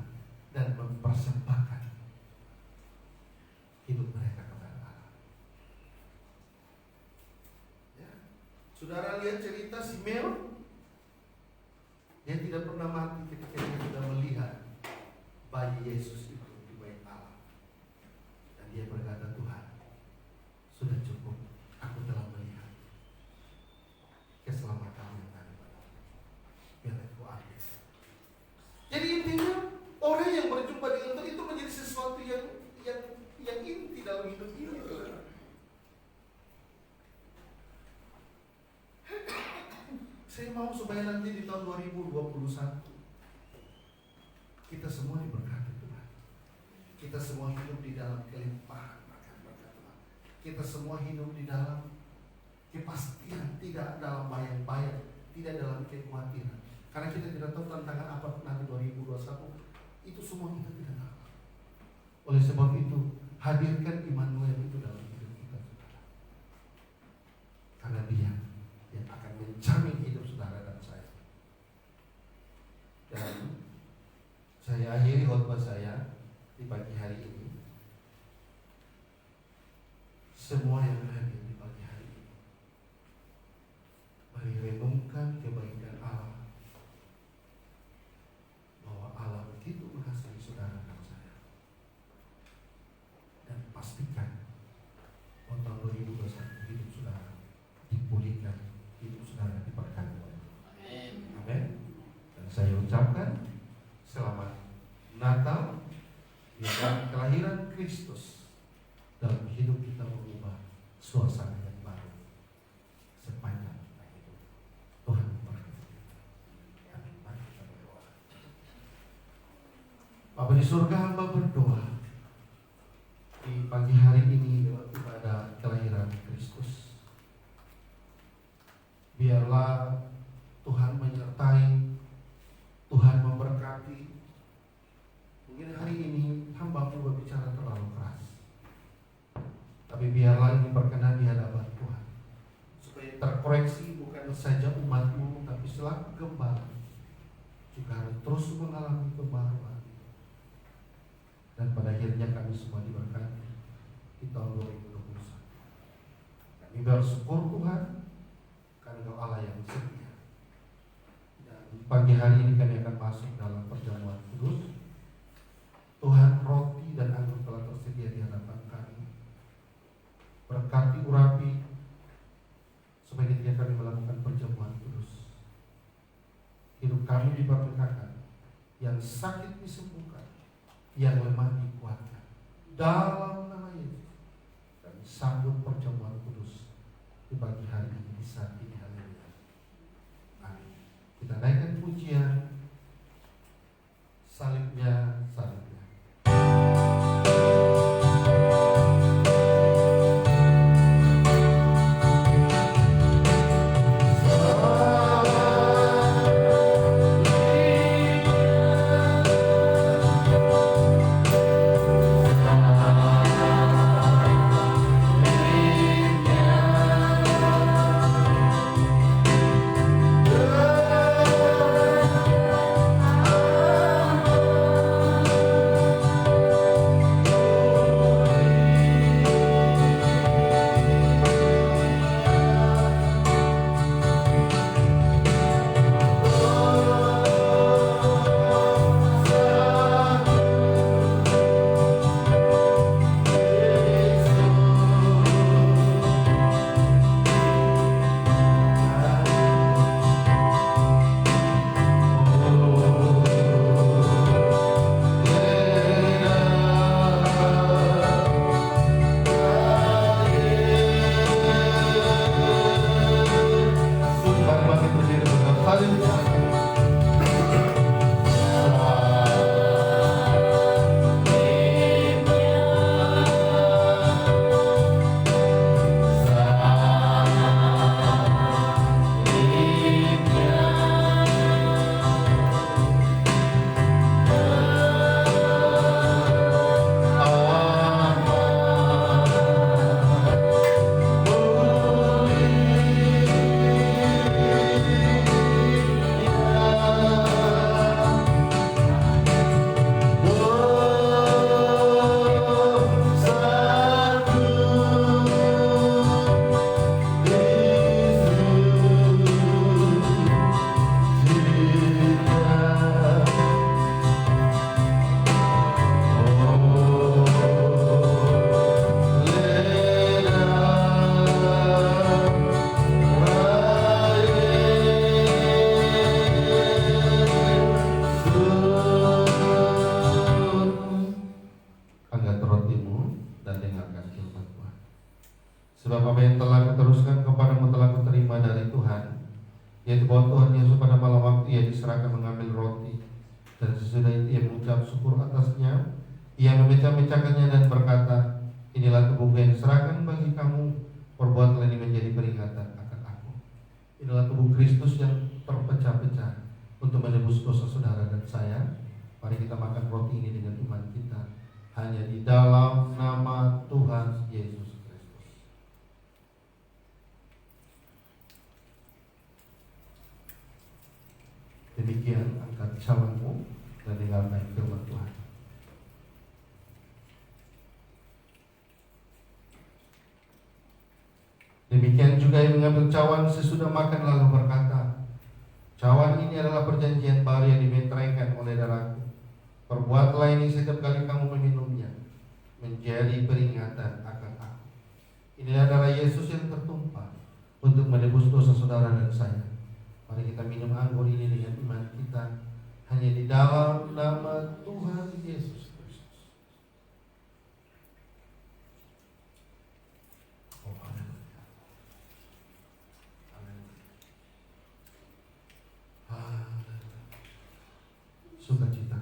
dan mempersembahkan hidup mereka kepada Allah. Ya. Saudara lihat cerita Simeon, dia tidak pernah mati ketika dia sudah melihat bayi Yesus itu di bait Allah, dan dia berkata, Tuhan, sudah cukup, aku telah melihat keselamatan yang ada padamu, biar aku ambil. Jadi intinya orang yang berjumpa dengan Tuhan itu menjadi sesuatu yang inti dalam hidup ini. Saya mau supaya nanti di tahun 2021 kita semua diberkati Tuhan. Kita semua hidup di dalam kelimpahan berkat Tuhan. Kita semua hidup di dalam kepastian, tidak dalam bayang-bayang, tidak dalam kekhawatiran. Karena kita tidak tahu tantangan apa nanti 2021. Itu semua kita tidak tahu. Oleh sebab itu, hadirkan Immanuel itu dalam hidup kita, saudara. Karena Dia yang akan menjamin hidup saudara dan saya. Dan saya akhiri khotbah saya di pagi hari ini. Semua yang hadir di pagi hari ini, mari renungkan kebaikan Allah, bahwa Allah begitu mengasihi saudara dan saya. Dan pastikan tahun 2021 hidup saudara dipulihkan, hidup saudara diberkati. Amin. Dan saya ucapkan selamat Natal, dan kelahiran Kristus dalam hidup kita mengubah suasana yang baru sepanjang hidup. Tuhan memberkati kita. Amin. Mari kita berdoa. Bapa di surga, hamba berdoa di pagi hari ini lewat ibadah kelahiran Kristus. Biarlah Tuhan menyertai, Tuhan memberkati. Mungkin hari ini hamba-Mu berbicara terlalu keras, tapi biarlah ini berkenan di hadapan Tuhan, supaya terkoreksi bukan saja umat-Mu, tapi selaku gembala juga harus terus mengalami kebaruan. Dan pada akhirnya kami semua diberkati di tahun 2021. Kami bersyukur Tuhan, karena Engkau Allah yang setia. Dan pagi hari ini kami akan masuk dalam perjamuan kudus. Tuhan, roti dan anggur telah tersedia di hadapan kami. Berkati urapi supaya ketika kami melakukan perjamuan kudus, hidup kami diberkati, yang sakit disembuhkan, yang lemah dikuatkan dalam nama Yesus. Dan sambut perjamuan kudus di pagi hari ini di saat ini. Haleluya. Amin. Kita naikkan pujian, salibnya, salibnya. Oh Sebab apa yang telah kuteruskan kepadamu telah kuterima dari Tuhan, yaitu bahwa Tuhan Yesus pada malam waktu ia diserahkan mengambil roti, dan sesudah itu ia mengucap syukur atasnya, ia memecah-mecahkannya dan berkata, inilah tubuhku yang diserahkan bagi kamu, perbuatlah ini menjadi peringatan akan aku. Inilah tubuh Kristus yang terpecah-pecah untuk menebus dosa saudara dan saya. Mari kita makan roti ini dengan iman kita, hanya di dalam nama Tuhan Yesus Kristus. Demikian, angkat cawanmu dan dengarkan firman Tuhan. Demikian juga yang mengambil cawan sesudah makan lalu berkata, cawan ini adalah perjanjian baru yang dimeteraikan oleh darahku. Perbuatlah ini setiap kali kamu meminumnya, menjadi peringatan akan aku. Inilah darah Yesus yang tertumpah untuk menebus dosa saudara dan saya. Mari kita minum anggur ini dengan iman kita, hanya di dalam nama Tuhan Yesus Kristus. Oh, haleluya. Haleluya. Sukacita.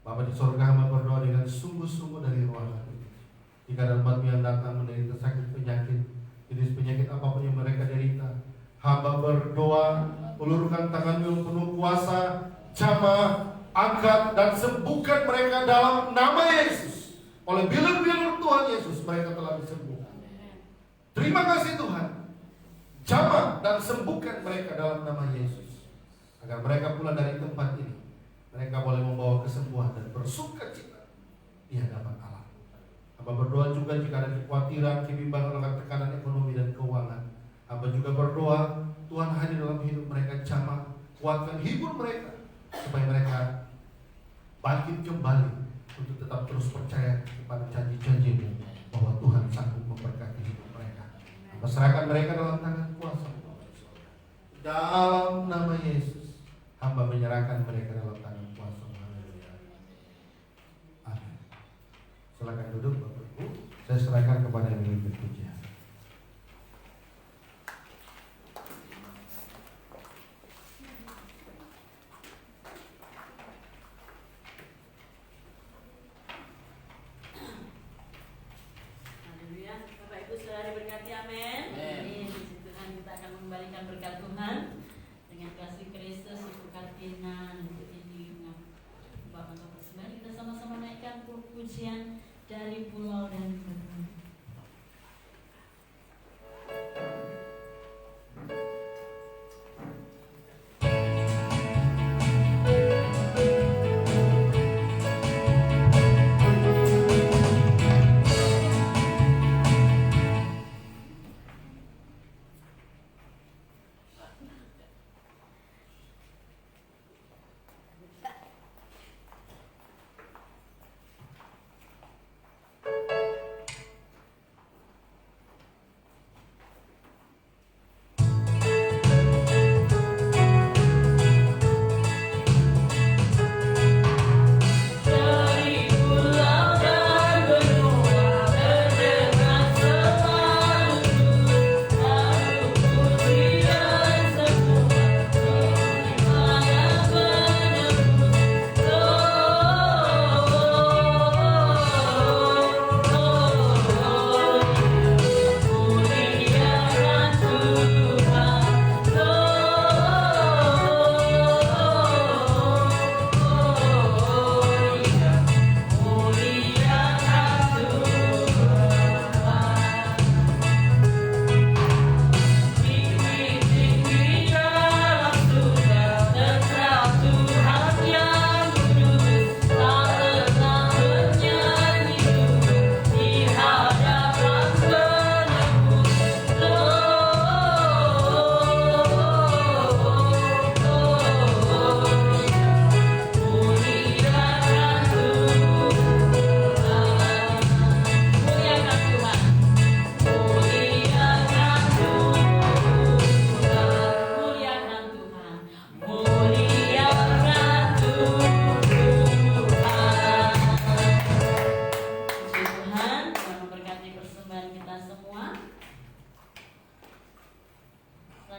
Bapa di sorga, hamba berdoa dengan sungguh-sungguh dari ruang hati. Jika ada umat yang datang menderita sakit penyakit, jenis penyakit apapun yang mereka derita, hamba berdoa, ulurkan tangan yang penuh kuasa, jamah, angkat dan sembuhkan mereka dalam nama Yesus. Oleh bilur-bilur Tuhan Yesus mereka telah disembuhkan. Terima kasih Tuhan. Jamah dan sembuhkan mereka dalam nama Yesus, agar mereka pulang dari tempat ini, mereka boleh membawa kesembuhan dan bersukacita di hadapan Allah. Hamba berdoa juga jika ada kekhawatiran, kebimbangan oleh tekanan ekonomi dan keuangan, hamba juga berdoa Tuhan hadir dalam hidup mereka, jamah, kuatkan, hibur mereka, supaya mereka bangkit kembali untuk tetap terus percaya kepada janji-janji-Mu bahwa Tuhan sanggup memberkati hidup mereka. Hamba serahkan mereka dalam tangan kuasa dalam nama Yesus. Hamba menyerahkan mereka dalam tangan kuasa. Amin. Silakan duduk Bapak Ibu. Saya serahkan kepada yang milik berpujian.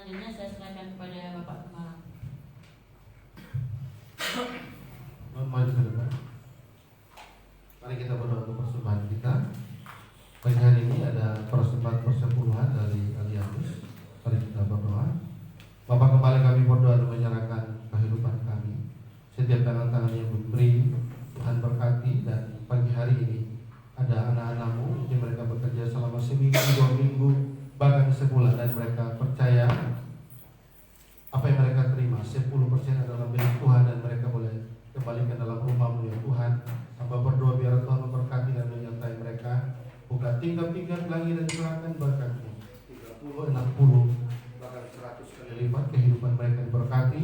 selanjutnya saya serahkan kepada Bapak Kepala. Maju ke depan. Mari kita berdoa untuk persembahan kita. Pagi hari ini ada persembahan persepuluhan dari Alianus. Mari kita berdoa. Bapak, kembali kami berdoa dan menyerahkan kehidupan kami. Setiap tangan-tangan yang memberi, Tuhan berkati. Dan pagi hari ini ada anak-anakmu yang mereka bekerja selama seminggu, 2 minggu, bahkan sebulan, dan mereka percaya apa yang mereka terima 10% adalah milik Tuhan dan mereka boleh kembalikan dalam rumah-Mu ya Tuhan. Hamba berdoa biar Tuhan memberkati dan menyertai mereka. Buka tingkap-tingkap langit dan curahkan berkat-Mu 30, 60, bahkan 100 kali lipat. Kehidupan mereka diberkati,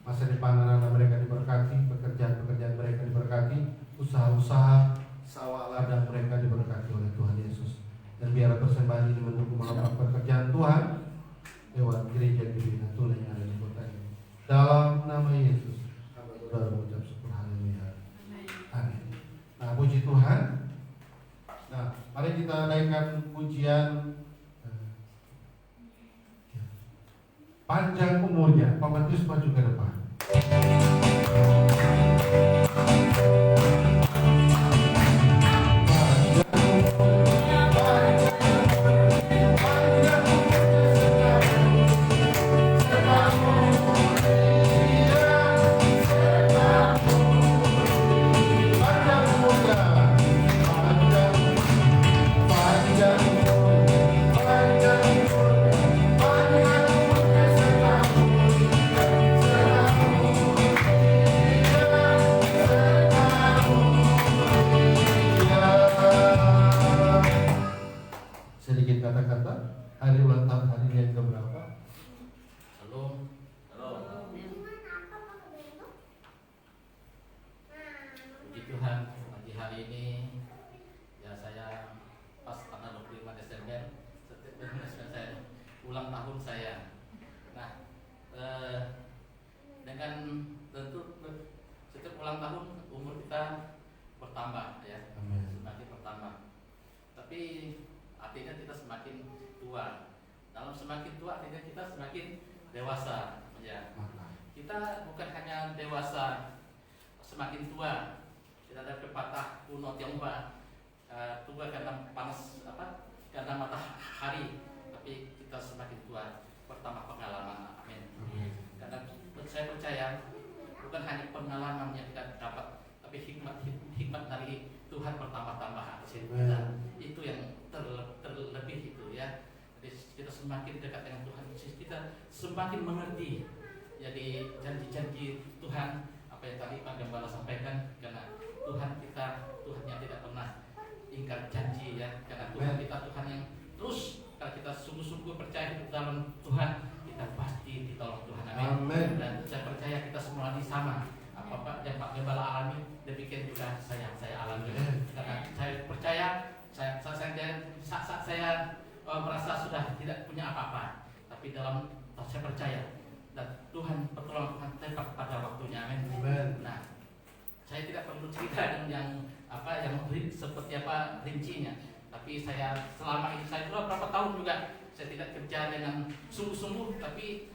masa depan anak-anak mereka diberkati, pekerjaan-pekerjaan mereka diberkati, usaha-usaha sawah ladang mereka diberkati oleh Tuhan Yesus. Dan biar persembahan ini mendukung menopang pekerjaan Tuhan lewat gereja Divina Tuna yang ada di kota ini. Dalam nama Yesus, hamba berdoa mengucap syukur. Haleluya. Amin. Nah, puji Tuhan. Nah, mari kita naikkan pujian panjang umurnya. Pak Matius maju ke depan. Sedikit kata-kata hari ulang tahun hari yang keberapa? Halo. Puji Tuhan, pagi hari ini ya saya pas tanggal 25 Desember saya ulang tahun saya. Nah, dengan tentu setiap ulang tahun umur kita bertambah ya, semakin bertambah. Tapi artinya kita semakin tua. Dalam semakin tua artinya kita semakin dewasa ya. Kita bukan hanya dewasa semakin tua. Kita ada pepatah kuno Tionghoa, tua karena panas karena matahari, tapi kita semakin tua bertambah pengalaman. Amin. Karena saya percaya bukan hanya pengalaman yang kita dapat, tapi hikmat dari Tuhan bertambah-tambah atas kita. Itu yang terlebih itu ya. Jadi kita semakin dekat dengan Tuhan, kita semakin mengerti jadi janji-janji Tuhan, apa yang tadi Pak Gembala sampaikan. Karena Tuhan kita Tuhan yang tidak pernah ingkar janji ya. Karena Tuhan kita Tuhan yang terus, kalau kita sungguh-sungguh percaya di dalam Tuhan, kita pasti ditolong Tuhan. Amin. Dan saya percaya kita semua ini sama. Apa yang Pak Gembala alami, demikian juga saya alami. Karena saya percaya saya merasa sudah tidak punya apa-apa, tapi dalam saya percaya dan Tuhan, pertolongan Tuhan tepat pada waktunya. Amin. Nah, saya tidak perlu cerita yang seperti apa rincinya, tapi saya selama ini saya sudah berapa tahun juga saya tidak kerja dengan sungguh-sungguh, tapi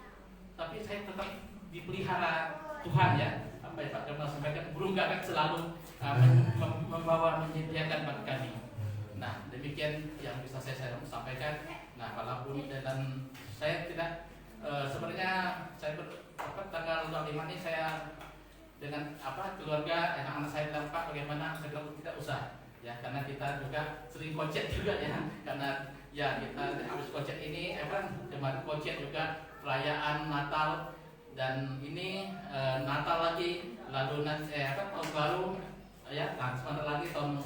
saya tetap dipelihara Tuhan ya. Apa yang Pak Gembala sampaikan, burung gagak selalu membawa menyediakan bagi kami. Nah, demikian yang bisa saya sampaikan. Nah, walaupun dan saya tidak sebenarnya saya tanggal 25 ini saya dengan keluarga anak-anak saya bilang, Pak bagaimana? Saya bilang tidak usah ya, karena kita juga sering kocet juga ya, karena ya kita habis kocet ini kemarin kocet juga perayaan Natal, dan ini Natal lagi, lalu nanti tahun baru ya, sebentar lagi tahun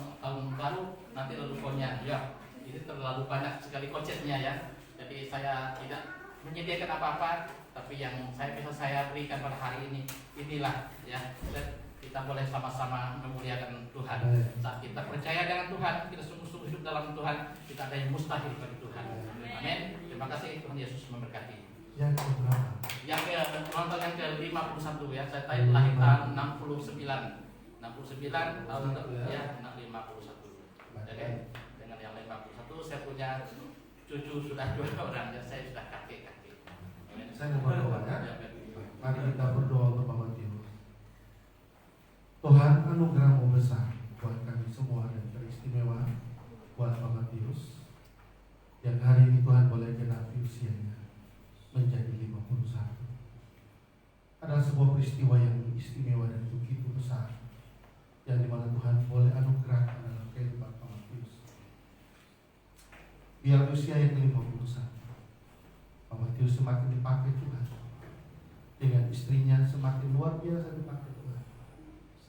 baru, nanti lalu konyan ya. Ini terlalu banyak sekali kocetnya ya. Jadi saya tidak menyediakan apa-apa, tapi yang bisa saya berikan pada hari ini inilah ya. Kita boleh sama-sama memuliakan Tuhan. Saat kita percaya dengan Tuhan, kita sungguh-sungguh hidup dalam Tuhan, kita ada yang mustahil bagi Tuhan. Amin. Terima kasih, Tuhan Yesus memberkati. Yang keberapa? Yang ke-51 ya. Saya tadi lahir tahun 69 tahun ya, 51. Oke. Dengan yang 51 saya punya cucu sudah 2 orang, dan saya sudah kakek. Saya mau berdoa ya. Mari kita berdoa untuk Pak Matius. Tuhan, anugerah-Mu besar buat kami semua dan teristimewa buat Pak Matius yang hari ini Tuhan boleh genapi usianya menjadi 51. Adalah sebuah peristiwa yang istimewa dan begitu besar yang dimana Tuhan boleh anugerahkan dalam kehidupan Pak Matius. Biar usia yang 51 Pak Matius semakin dipakai Tuhan, dengan istrinya semakin luar biasa dipakai Tuhan,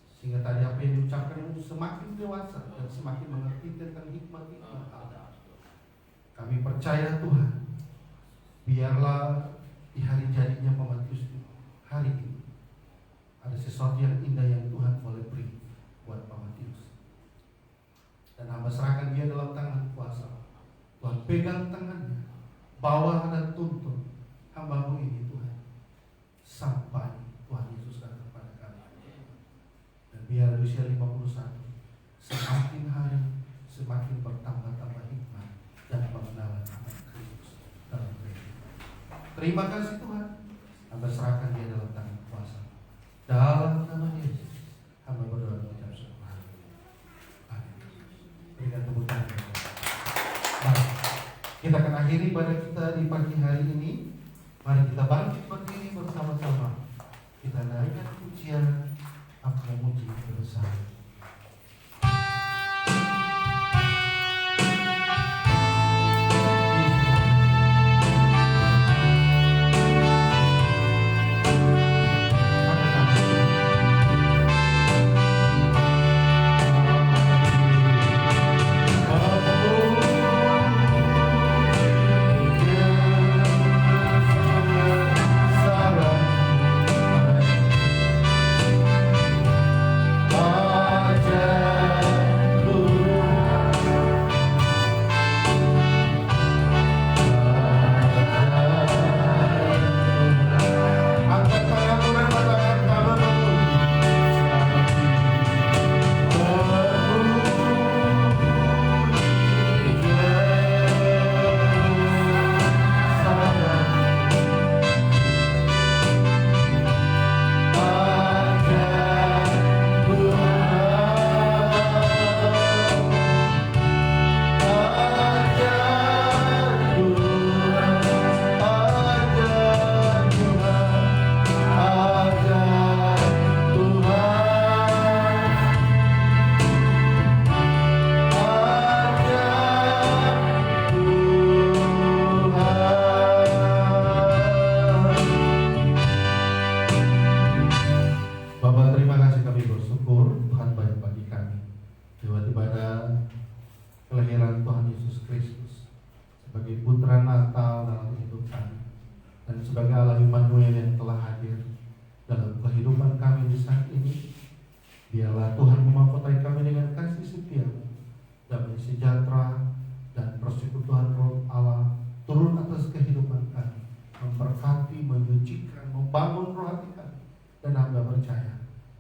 sehingga tadi apa yang diucapkan itu semakin dewasa dan semakin mengerti tentang hikmat-hikmat Allah. Kami percaya Tuhan, biarlah di hari jadinya Pak Matius hari ini ada sesuatu yang indah yang Tuhan boleh beri buat Pak Matius. Dan hamba serahkan dia dalam tangan kuasa. Tuhan pegang tangannya, bawa dan tuntun hamba-Mu ini Tuhan, sampai Tuhan Yesus datang kepada kami. Dan biar usia 51 semakin hari semakin bertambah-tambah hikmat dan pengenalan akan Kristus dalam kehidupan. Terima kasih Tuhan, hamba serahkan dia dalam tangan kuasa. Dalam nama Yesus hamba berdoa dan mengucap syukur. Amin. Berikan tepuk tangan. Baik, kita akan akhiri ibadah kita di pagi hari ini. Mari kita bangkit berdiri bersama-sama. Kita naikkan pujian Aku Memuji bersama.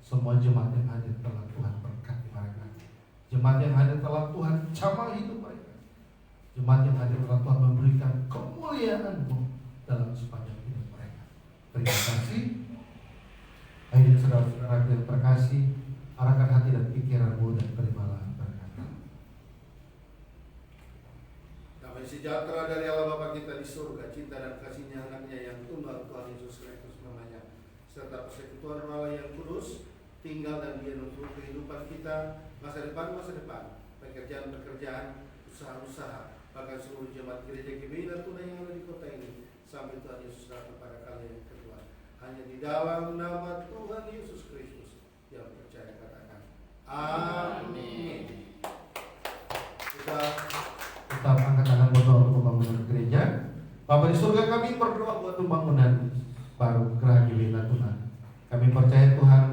Semua jemaat yang hadir telah Tuhan berkati mereka. Jemaat yang hadir telah Tuhan jamah hidup mereka. Jemaat yang hadir telah Tuhan memberikan kemuliaan-Mu dalam sepanjang hidup mereka. Terima kasih. Hadirin saudara-saudara yang terkasih, arahkan hati dan pikiran-Mu dan terimalah berkat. Damai sejahtera dari Allah Bapa kita di surga, cinta dan kasih-Nya anaknya yang tunggal Tuhan Yesus Kristus namanya, serta persekutuan Allah yang kudus tinggal dan dia untuk kehidupan kita masa depan, pekerjaan-pekerjaan, usaha-usaha, bahkan seluruh jemaat gereja GBI dan Tuna yang ada di kota ini sampai Tuhan Yesus datang pada kali yang kedua. Hanya di dalam nama Tuhan Yesus Kristus yang percaya katakan amin. Kita tetap angkat tangan berdoa untuk pembangunan gereja. Bapa di surga, kami berdoa buat pembangunan baru Geraha GBI Natuna. Kami percaya Tuhan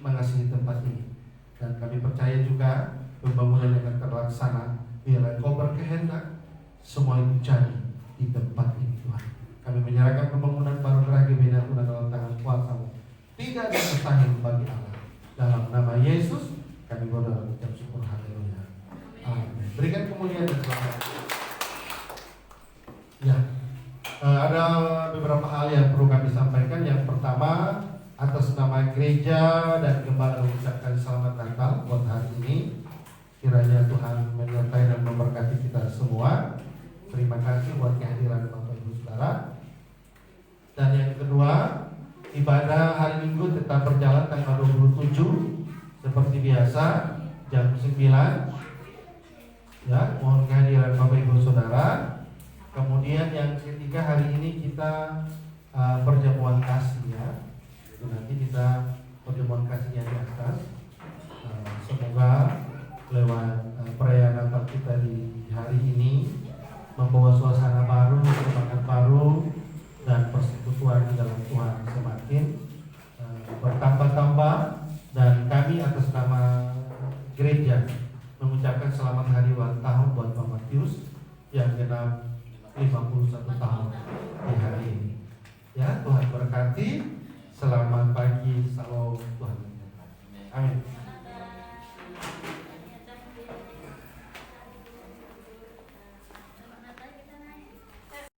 mengasihi tempat ini, dan kami percaya juga pembangunan yang akan terlaksana. Biarlah Engkau berkehendak semua itu jadi di tempat ini Tuhan. Kami menyerahkan pembangunan baru Geraha GBI Natuna dalam tangan kuasa-Mu. Tidak ada mustahil bagi Allah. Dalam nama Yesus kami berdoa dan ucap syukur. Haleluya. Amin. Berikan kemuliaan dan selamat. Ya, ada beberapa hal yang yang perlu kami sampaikan. Yang pertama, atas nama gereja dan gembala mengucapkan selamat Natal buat hari ini. Kiranya Tuhan menyertai dan memberkati kita semua. Terima kasih buat kehadiran Bapak Ibu Saudara. Dan yang kedua, ibadah hari Minggu tetap berjalan tanggal 27 seperti biasa jam 9. Ya, mohon kehadiran Bapak Ibu Saudara. Kemudian yang ketiga, hari ini kita perjamuan kasih ya. Itu nanti kita perjamuan kasihnya di atas. Semoga lewat perayaan Natal kita di hari ini membawa suasana baru, semangat baru, dan persekutuan di dalam Tuhan semakin bertambah-tambah. Dan kami atas nama gereja mengucapkan selamat hari ulang tahun buat Pak Matius yang genap 51 tahun di hari ini. Ya, Tuhan berkati. Selamat